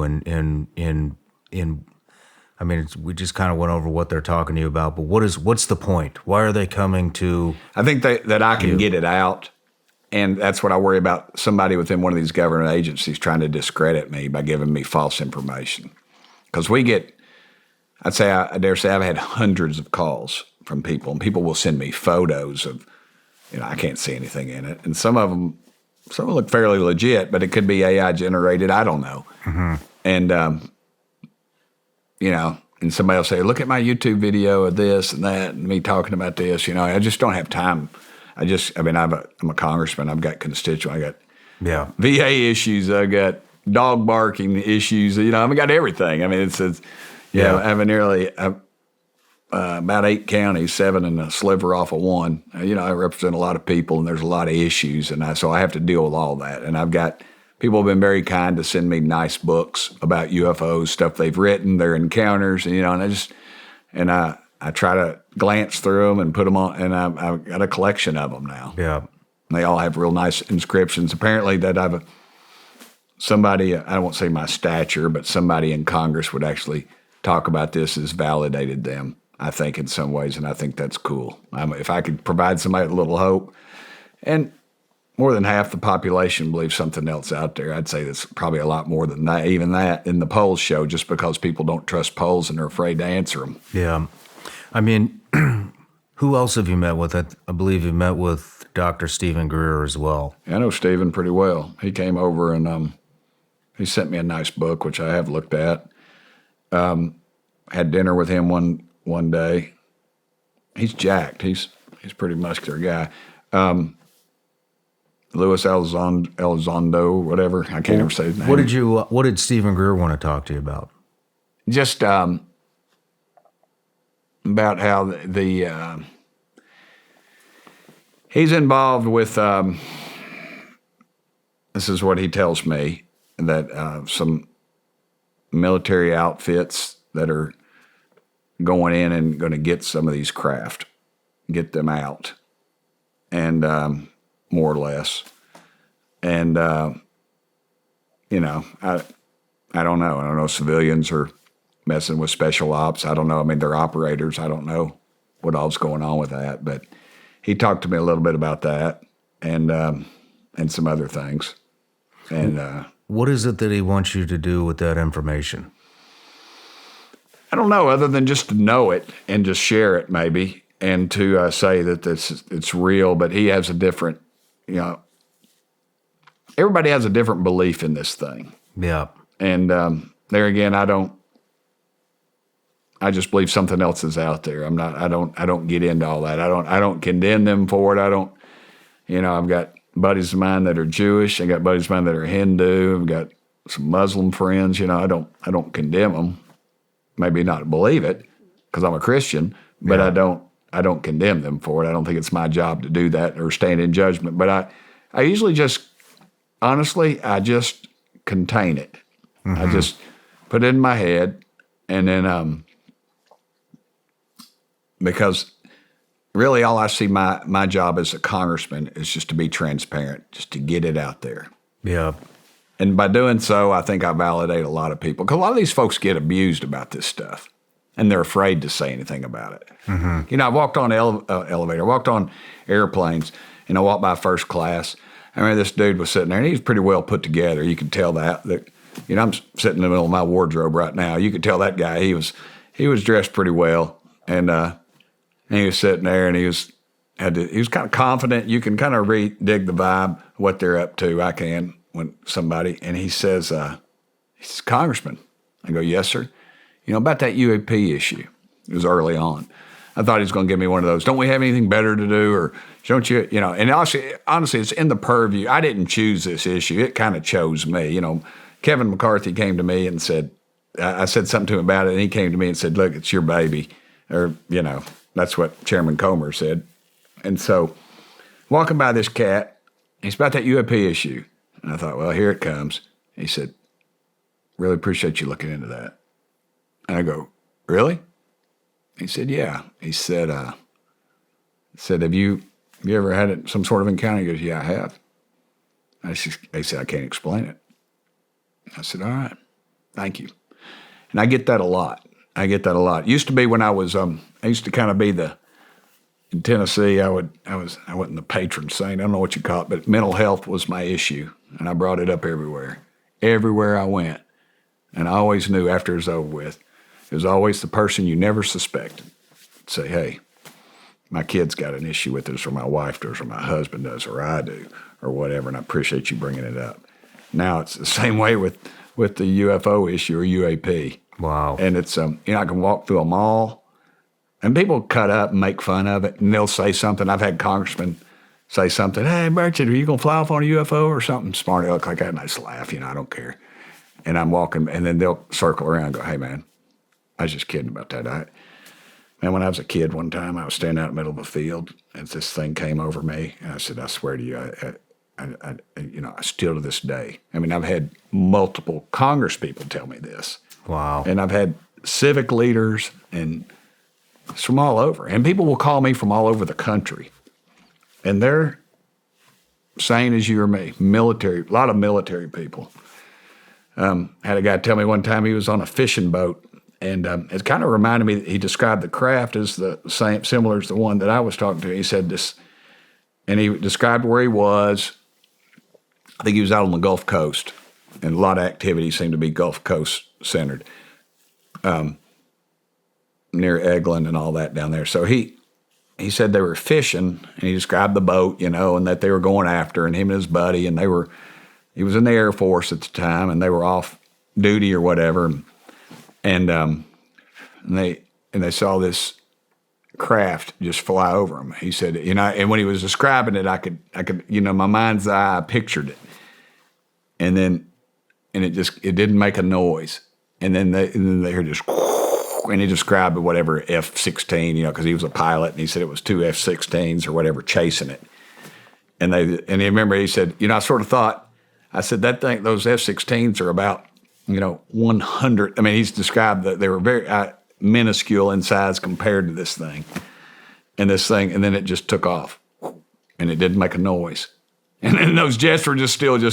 Speaker 1: We just kind of went over what they're talking to you about, but what's the point? Why are they coming to?
Speaker 2: I think that I can get it out, and that's what I worry about. Somebody within one of these government agencies trying to discredit me by giving me false information, because I dare say I've had hundreds of calls from people, and people will send me photos of, I can't see anything in it. And some of them look fairly legit, but it could be AI generated. I don't know. Mm-hmm. And, and somebody will say, look at my YouTube video of this and that, and me talking about this. I just don't have time. I'm a congressman. I've got constituents. I got VA issues. I got dog barking issues. I've got everything. I have about 8 counties, 7 and a sliver off of one. I represent a lot of people, and there's a lot of issues, and so I have to deal with all that. And I've got people have been very kind to send me nice books about UFOs, stuff they've written, their encounters, and I try to glance through them and put them on, and I've got a collection of them now.
Speaker 1: Yeah.
Speaker 2: They all have real nice inscriptions. Apparently, that somebody, I won't say my stature, but somebody in Congress would actually talk about this has validated them, I think, in some ways, and I think that's cool. If I could provide somebody a little hope, and more than half the population believes something else out there. I'd say that's probably a lot more than that, even that in the polls show, just because people don't trust polls and are afraid to answer them.
Speaker 1: Yeah. I mean, who else have you met with? I believe you met with Dr. Stephen Greer as well.
Speaker 2: I know Stephen pretty well. He came over and he sent me a nice book, which I have looked at. Had dinner with him one day. He's jacked. He's a pretty muscular guy. Louis Elizondo, whatever. I can't ever say his name.
Speaker 1: What did Stephen Greer want to talk to you about?
Speaker 2: Just about how he's involved with, this is what he tells me, that some military outfits that are going in and going to get some of these craft, get them out, and more or less. And, I don't know. I don't know. Civilians are messing with special ops. I don't know. I mean, they're operators. I don't know what all's going on with that. But he talked to me a little bit about that and some other things. And
Speaker 1: what is it that he wants you to do with that information?
Speaker 2: I don't know, other than just to know it and just share it maybe, and to say that it's real. But he has a different, everybody has a different belief in this thing.
Speaker 1: Yeah.
Speaker 2: And there again, I just believe something else is out there. I don't get into all that. I don't condemn them for it. I've got buddies of mine that are Jewish. I got buddies of mine that are Hindu. I've got some Muslim friends. I don't condemn them. Maybe not believe it because I'm a Christian, but
Speaker 1: Yeah.
Speaker 2: I don't condemn them for it. I don't think it's my job to do that or stand in judgment. But I usually honestly, I just contain it.
Speaker 1: Mm-hmm.
Speaker 2: I just put it in my head, and then because really all I see my job as a congressman is just to be transparent, just to get it out there.
Speaker 1: Yeah.
Speaker 2: And by doing so, I think I validate a lot of people. Because a lot of these folks get abused about this stuff, and they're afraid to say anything about it. Mm-hmm. I walked on elevator, I walked on airplanes, and I walked by first class. I remember this dude was sitting there, and he was pretty well put together. You could tell that I'm sitting in the middle of my wardrobe right now. You could tell that guy, he was dressed pretty well, and he was sitting there, and he was kind of confident. You can kind of dig the vibe, what they're up to. I can. When somebody, and he says, Congressman. I go, yes, sir. About that UAP issue. It was early on. I thought he was going to give me one of those. Don't we have anything better to do? Or don't you, and honestly, it's in the purview. I didn't choose this issue. It kind of chose me. Kevin McCarthy came to me and said, I said something to him about it, and he came to me and said, look, it's your baby. Or, that's what Chairman Comer said. And so walking by this cat, he's about that UAP issue. And I thought, well, here it comes. He said, really appreciate you looking into that. And I go, really? He said, yeah. He said, have you ever had some sort of encounter? He goes, yeah, I have. He said, I can't explain it. I said, all right, thank you. And I get that a lot. Used to be when I used to kind of be in Tennessee, I wasn't the patron saint. I don't know what you call it, but mental health was my issue. And I brought it up everywhere I went. And I always knew after it was over with, it was always the person you never suspected. Say, hey, my kid's got an issue with this, or my wife does, or my husband does, or I do, or whatever, and I appreciate you bringing it up. Now it's the same way with the UFO issue or UAP.
Speaker 1: Wow.
Speaker 2: And it's, I can walk through a mall, and people cut up and make fun of it, and they'll say something. I've had congressmen say something, hey, Burchett, are you going to fly off on a UFO or something? Smart aleck like that, and I just laugh, I don't care. And I'm walking, and then they'll circle around and go, hey, man, I was just kidding about that. Man, when I was a kid one time, I was standing out in the middle of a field, and this thing came over me, and I said, I swear to you, I still to this day. I mean, I've had multiple Congress people tell me this.
Speaker 1: Wow.
Speaker 2: And I've had civic leaders and it's from all over. And people will call me from all over the country. And they're same as you or me, military, a lot of military people. Had a guy tell me one time he was on a fishing boat, and it kind of reminded me that he described the craft as the same, similar as the one that I was talking to. He said this, and he described where he was. I think he was out on the Gulf Coast, and a lot of activity seemed to be Gulf Coast centered, near Eglin and all that down there. So he said they were fishing, and he described the boat, and that they were going after, and him and his buddy, and he was in the Air Force at the time, and they were off duty or whatever, and they saw this craft just fly over them. He said, and when he was describing it, I could, my mind's eye, I pictured it, and it didn't make a noise, and then they heard just, and he described whatever F-16, because he was a pilot, and he said it was two F-16s or whatever chasing it, and he said, I sort of thought. I said, those F-16s are about, 100. I mean, he's described that they were very minuscule in size compared to this thing. And then it just took off. And it didn't make a noise. And then those jets were just still and,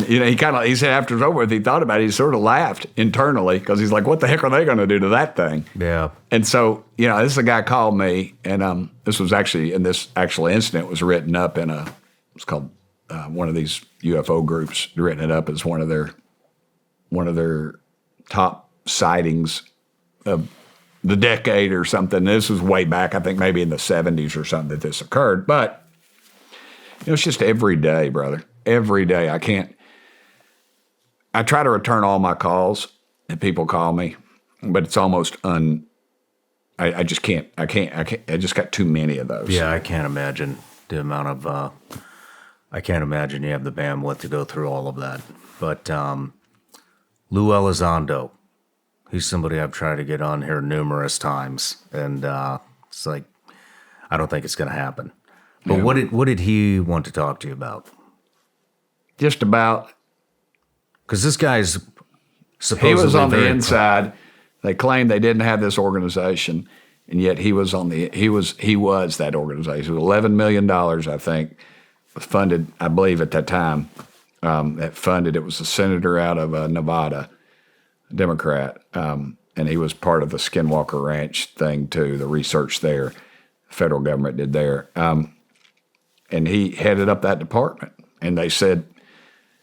Speaker 2: he said after it was over with, he thought about it, he sort of laughed internally because he's like, what the heck are they going to do to that thing?
Speaker 1: Yeah.
Speaker 2: And so, this is a guy called me, and this actual incident was written up in it's called, one of these UFO groups written it up as one of their top sightings of the decade or something. This was way back, I think maybe in the 70s or something that this occurred. But it's just every day, brother. Every day. I try to return all my calls that people call me, but it's almost I just can't. I just got too many of those.
Speaker 1: Yeah, I can't imagine the amount of. I can't imagine you have the bandwidth to go through all of that. But Lou Elizondo, he's somebody I've tried to get on here numerous times, and it's like I don't think it's going to happen. But
Speaker 2: Yeah.
Speaker 1: what did he want to talk to you about?
Speaker 2: Just about.
Speaker 1: Because this guy's supposedly
Speaker 2: He was on the
Speaker 1: very
Speaker 2: inside. They claimed they didn't have this organization, and yet he was that organization. $11 million, I think, funded, I believe at that time, that funded. It was a senator out of Nevada, Democrat, and he was part of the Skinwalker Ranch thing too, the research there, the federal government did there. And he headed up that department. And they said,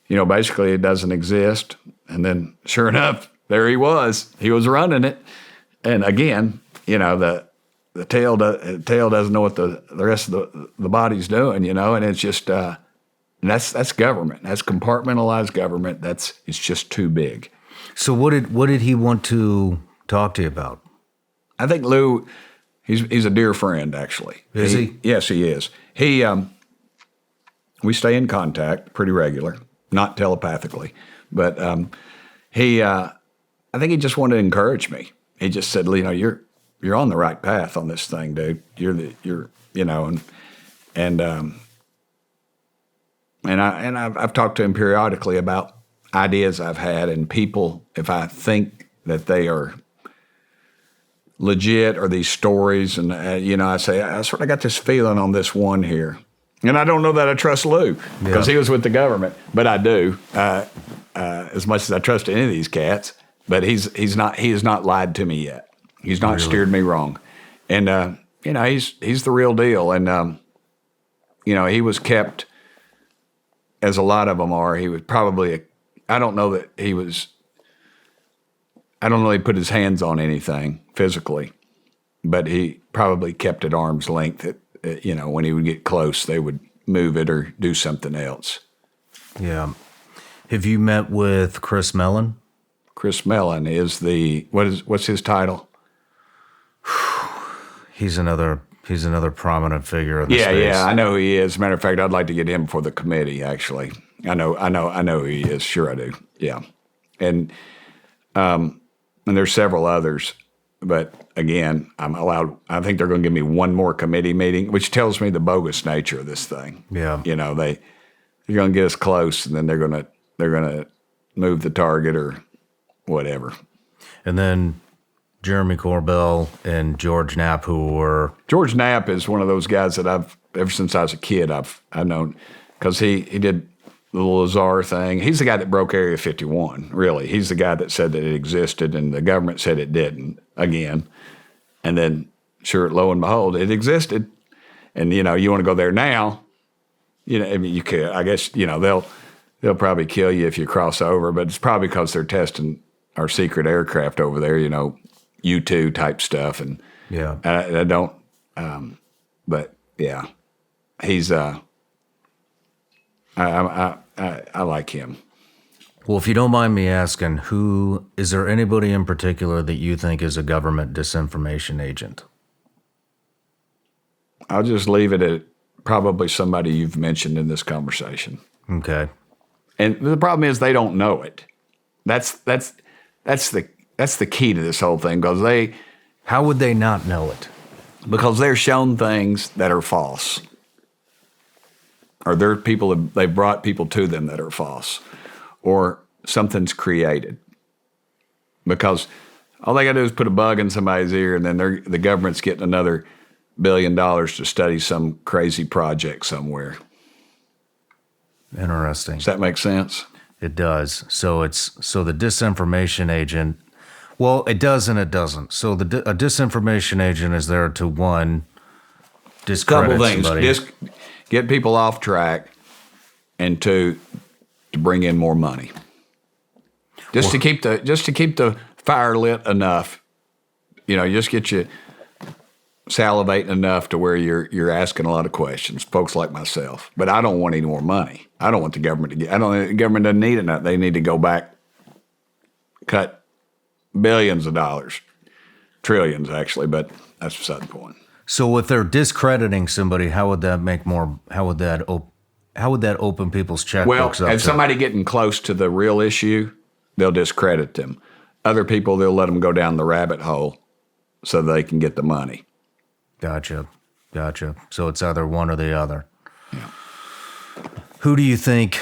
Speaker 2: basically it doesn't exist. And then sure enough, there he was. He was running it. And again, the tail doesn't know what the rest of the body's doing, and it's just that's government. That's compartmentalized government. It's just too big.
Speaker 1: So what did he want to talk to you about?
Speaker 2: I think Lou, he's a dear friend actually.
Speaker 1: Is he?
Speaker 2: Yes, he is. We stay in contact pretty regular, not telepathically, but I think he just wanted to encourage me. He just said, you're on the right path on this thing, dude. I've talked to him periodically about ideas I've had and people, if I think that they are legit or these stories, and I say I sort of got this feeling on this one here, and I don't know that I trust Lou because he was with the government, but I do as much as I trust any of these cats. But he has not lied to me yet. He's not steered me wrong. And, he's the real deal. And, he was kept, as a lot of them are, he was probably, I don't know that he put his hands on anything physically, but he probably kept at arm's length. When he would get close, they would move it or do something else.
Speaker 1: Yeah. Have you met with Chris Mellon?
Speaker 2: Chris Mellon is what's his title?
Speaker 1: He's another prominent figure in the space.
Speaker 2: Yeah, I know who he is. As a matter of fact, I'd like to get him for the committee, actually. I know who he is. Sure I do. Yeah. And there's several others. But again, I'm allowed. I think they're going to give me one more committee meeting, which tells me the bogus nature of this thing.
Speaker 1: Yeah.
Speaker 2: You know, they're going to get us close, and then they're going to move the target or whatever.
Speaker 1: And then Jeremy Corbell and George Knapp, who were
Speaker 2: George Knapp is one of those guys that ever since I was a kid, I've known, because he did the Lazar thing. He's the guy that broke Area 51, really. He's the guy that said that it existed, and the government said it didn't, again. And then, sure, lo and behold, it existed. And, you know, you want to go there now, you know, I mean, you could, I guess, you know, they'll probably kill you if you cross over, but it's probably because they're testing our secret aircraft over there, you know, U-2 type stuff. And
Speaker 1: yeah.
Speaker 2: I don't, but yeah, he's, I like him.
Speaker 1: Well, if you don't mind me asking, is there anybody in particular that you think is a government disinformation agent?
Speaker 2: I'll just leave it at probably somebody you've mentioned in this conversation.
Speaker 1: Okay.
Speaker 2: And the problem is they don't know it. That's the key to this whole thing, because
Speaker 1: How would they not know it?
Speaker 2: because they're shown things that are false. Or they've brought people to them that are false, or something's created. Because all they got to do is put a bug in somebody's ear, and then the government's getting another $1 billion to study some crazy project somewhere.
Speaker 1: Interesting.
Speaker 2: Does that make sense?
Speaker 1: It does. So the disinformation agent. Well, it does and it doesn't. So a disinformation agent is there to, one, discredit
Speaker 2: Couple things.
Speaker 1: somebody.
Speaker 2: Just get people off track, and two, to bring in more money. Just to keep the fire lit enough. You know, just get you salivating enough to where you're asking a lot of questions, folks like myself. But I don't want any more money. I don't want the government to get. The government doesn't need enough. They need to go back, cut billions of dollars, trillions actually. But that's beside the point.
Speaker 1: So if they're discrediting somebody, how would that open people's checkbooks
Speaker 2: Well,
Speaker 1: up?
Speaker 2: if somebody getting close to the real issue, they'll discredit them. Other people, they'll let them go down the rabbit hole so they can get the money.
Speaker 1: Gotcha. So it's either one or the other. Yeah. Who do you think,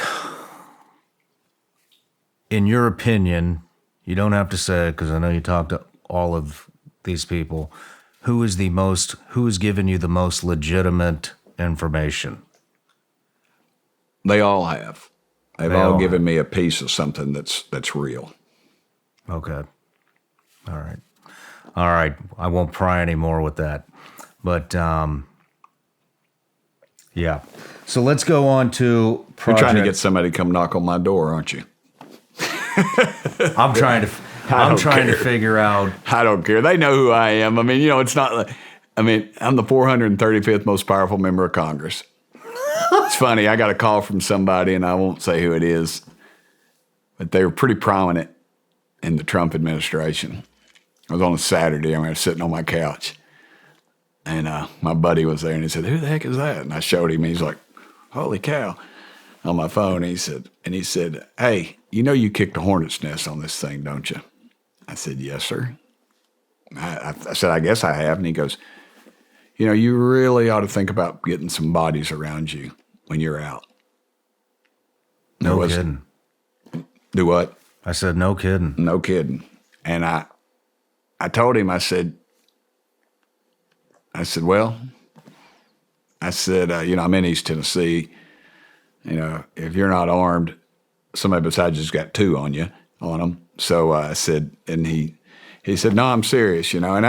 Speaker 1: in your opinion, you don't have to say it because I know you talked to all of these people, who has given you the most legitimate information?
Speaker 2: They all have. They've
Speaker 1: They
Speaker 2: all
Speaker 1: all
Speaker 2: given me a piece of something that's real.
Speaker 1: Okay. All right. I won't pry anymore with that. But, yeah. So let's go on to project.
Speaker 2: You're trying to get somebody to come knock on my door, aren't you?
Speaker 1: I'm trying to figure out.
Speaker 2: I don't care. They know who I am. I mean, you know, it's not like, I'm the 435th most powerful member of Congress. It's funny. I got a call from somebody, and I won't say who it is, but they were pretty prominent in the Trump administration. It was on a Saturday. I was sitting on my couch, and my buddy was there, and he said, "Who the heck is that?" And I showed him. And he's like, "Holy cow!" On my phone. He said, "Hey, you know you kicked a hornet's nest on this thing, don't you?" I said, "Yes, sir." I said, "I guess I have." And he goes, "You know, you really ought to think about getting some bodies around you when you're out."
Speaker 1: No kidding.
Speaker 2: Do what?
Speaker 1: I said, no kidding.
Speaker 2: No kidding. And I told him, I said, well, you know, I'm in East Tennessee. You know, if you're not armed, somebody besides you's got two on them. So I said, and he said, "No, I'm serious, you know." And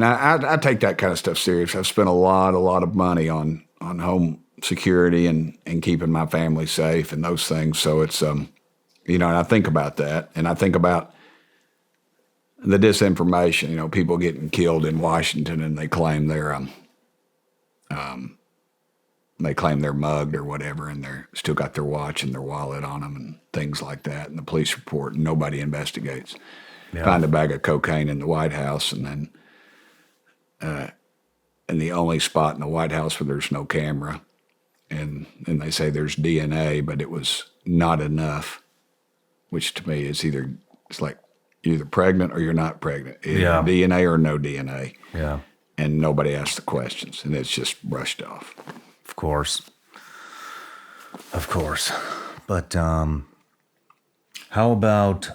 Speaker 2: I take that kind of stuff serious. I've spent a lot of money on home security and keeping my family safe and those things. So it's, you know, and I think about that, and I think about the disinformation, you know, people getting killed in Washington, and they claim they're mugged or whatever, and they're still got their watch and their wallet on them and things like that. And the police report, and nobody investigates. Yeah. Find a bag of cocaine in the White House, and then in the only spot in the White House where there's no camera, and they say there's DNA, but it was not enough, which to me is it's like You're either pregnant or you're not pregnant. Either
Speaker 1: Yeah.
Speaker 2: DNA or no DNA.
Speaker 1: Yeah,
Speaker 2: And nobody asks the questions, and it's just brushed off.
Speaker 1: of course. Of course. But how about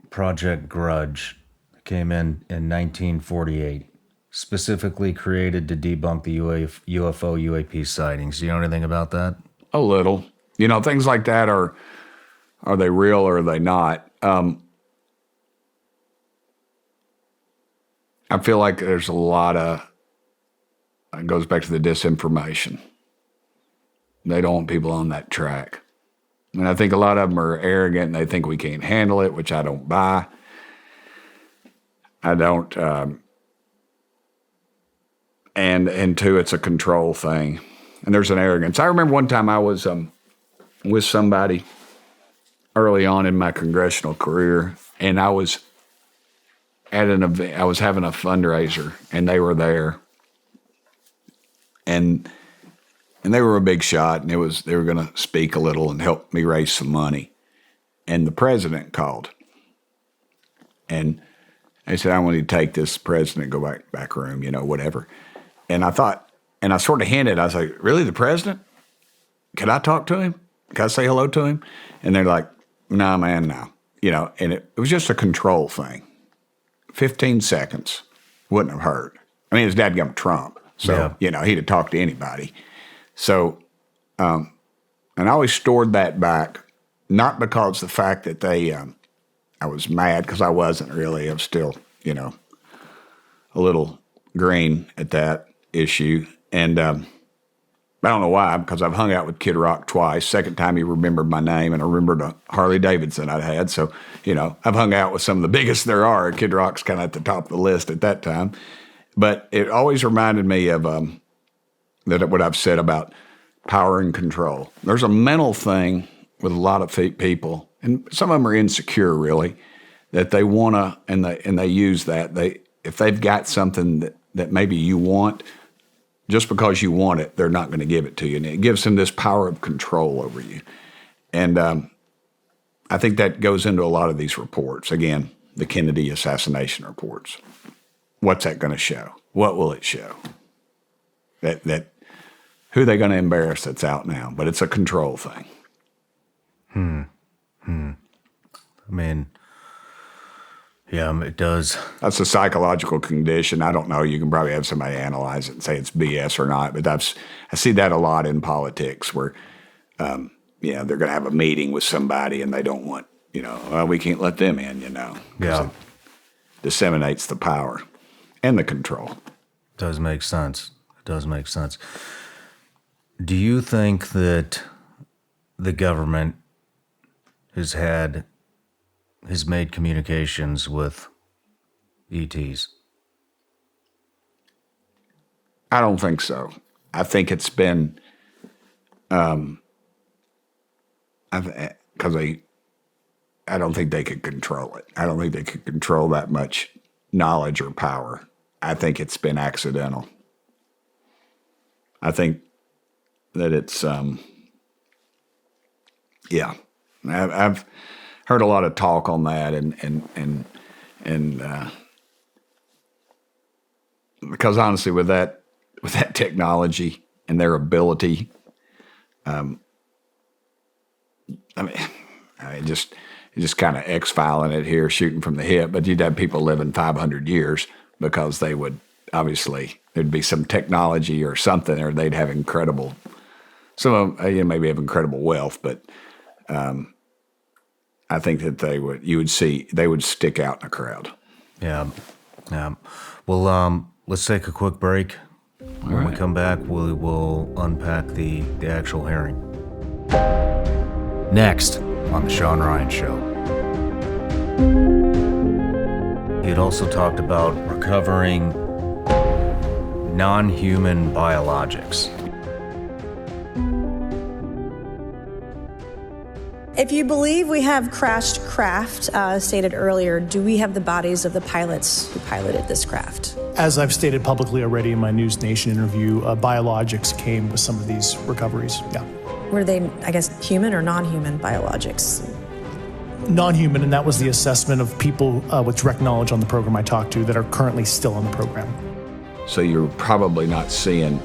Speaker 1: Project Grudge? It came in 1948, specifically created to debunk the UFO, UAP sightings. Do you know anything about that?
Speaker 2: A little. You know, things like that are they real or are they not? I feel like there's a lot of, it goes back to the disinformation. They don't want people on that track. And I think a lot of them are arrogant and they think we can't handle it, which I don't buy. I don't, and two, it's a control thing. And there's an arrogance. I remember one time I was with somebody early on in my congressional career, and I was at an event. I was having a fundraiser, and they were there, and they were a big shot, and they were going to speak a little and help me raise some money, and the president called, and they said, "I want you to take this president, go back room, you know, whatever," and I thought, and I sort of hinted, I was like, "Really, the president? Could I talk to him? Can I say hello to him?" And they're like, "Nah, man, no," you know, and it was just a control thing. 15 seconds wouldn't have hurt. I mean, his dadgum Trump, so,
Speaker 1: Yeah.
Speaker 2: you know, he'd have talked to anybody. So, and I always stored that back, not because the fact that I was mad, because I wasn't really. I was still, you know, a little green at that issue. And I don't know why, because I've hung out with Kid Rock twice. Second time he remembered my name, and I remembered a Harley Davidson I'd had. So, you know, I've hung out with some of the biggest there are. Kid Rock's kind of at the top of the list at that time. But it always reminded me of that what I've said about power and control. There's a mental thing with a lot of people, and some of them are insecure, really, that they want to, and they use that. If they've got something that maybe you want, just because you want it, they're not going to give it to you. And it gives them this power of control over you. And I think that goes into a lot of these reports. Again, the Kennedy assassination reports. What's that going to show? What will it show? That who are they going to embarrass that's out now? But it's a control thing.
Speaker 1: I mean, yeah, it does.
Speaker 2: That's a psychological condition. I don't know. You can probably have somebody analyze it and say it's BS or not. But I see that a lot in politics where, they're going to have a meeting with somebody and they don't want, you know, well, we can't let them in, you know. 'Cause
Speaker 1: Yeah.
Speaker 2: it disseminates the power and the control.
Speaker 1: Does make sense. It does make sense. Do you think that the government has made communications with ETs?
Speaker 2: I don't think so. I think it's been, because I don't think they could control it. I don't think they could control that much knowledge or power. I think it's been accidental. I think that it's, I've heard a lot of talk on that, and because honestly, with that technology and their ability, it just kind of X-filing it here, shooting from the hip. But you'd have people living 500 years because they would obviously there'd be some technology or something, or they'd have incredible. Some of them, maybe have incredible wealth, but I think that they would stick out in a crowd.
Speaker 1: Yeah. Well, let's take a quick break. When we come back, we'll unpack the actual hearing. Next on the Shawn Ryan Show. He had also talked about recovering non-human biologics.
Speaker 6: If you believe we have crashed craft, stated earlier, do we have the bodies of the pilots who piloted this craft?
Speaker 4: As I've stated publicly already in my News Nation interview, biologics came with some of these recoveries. Yeah.
Speaker 6: Were they, I guess, human or non-human biologics?
Speaker 4: non-human, and that was the assessment of people with direct knowledge on the program I talked to that are currently still on the program.
Speaker 2: So you're probably not seeing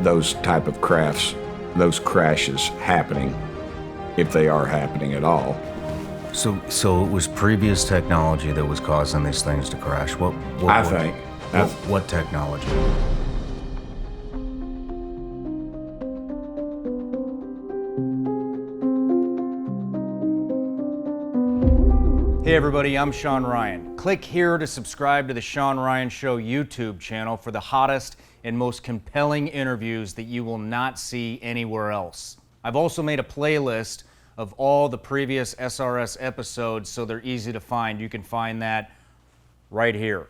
Speaker 2: those type of crafts, those crashes happening, if they are happening at all.
Speaker 1: So it was previous technology that was causing these things to crash.
Speaker 2: I think.
Speaker 1: What technology? Hey everybody, I'm Shawn Ryan. Click here to subscribe to the Shawn Ryan Show YouTube channel for the hottest and most compelling interviews that you will not see anywhere else. I've also made a playlist of all the previous SRS episodes so they're easy to find. You can find that right here.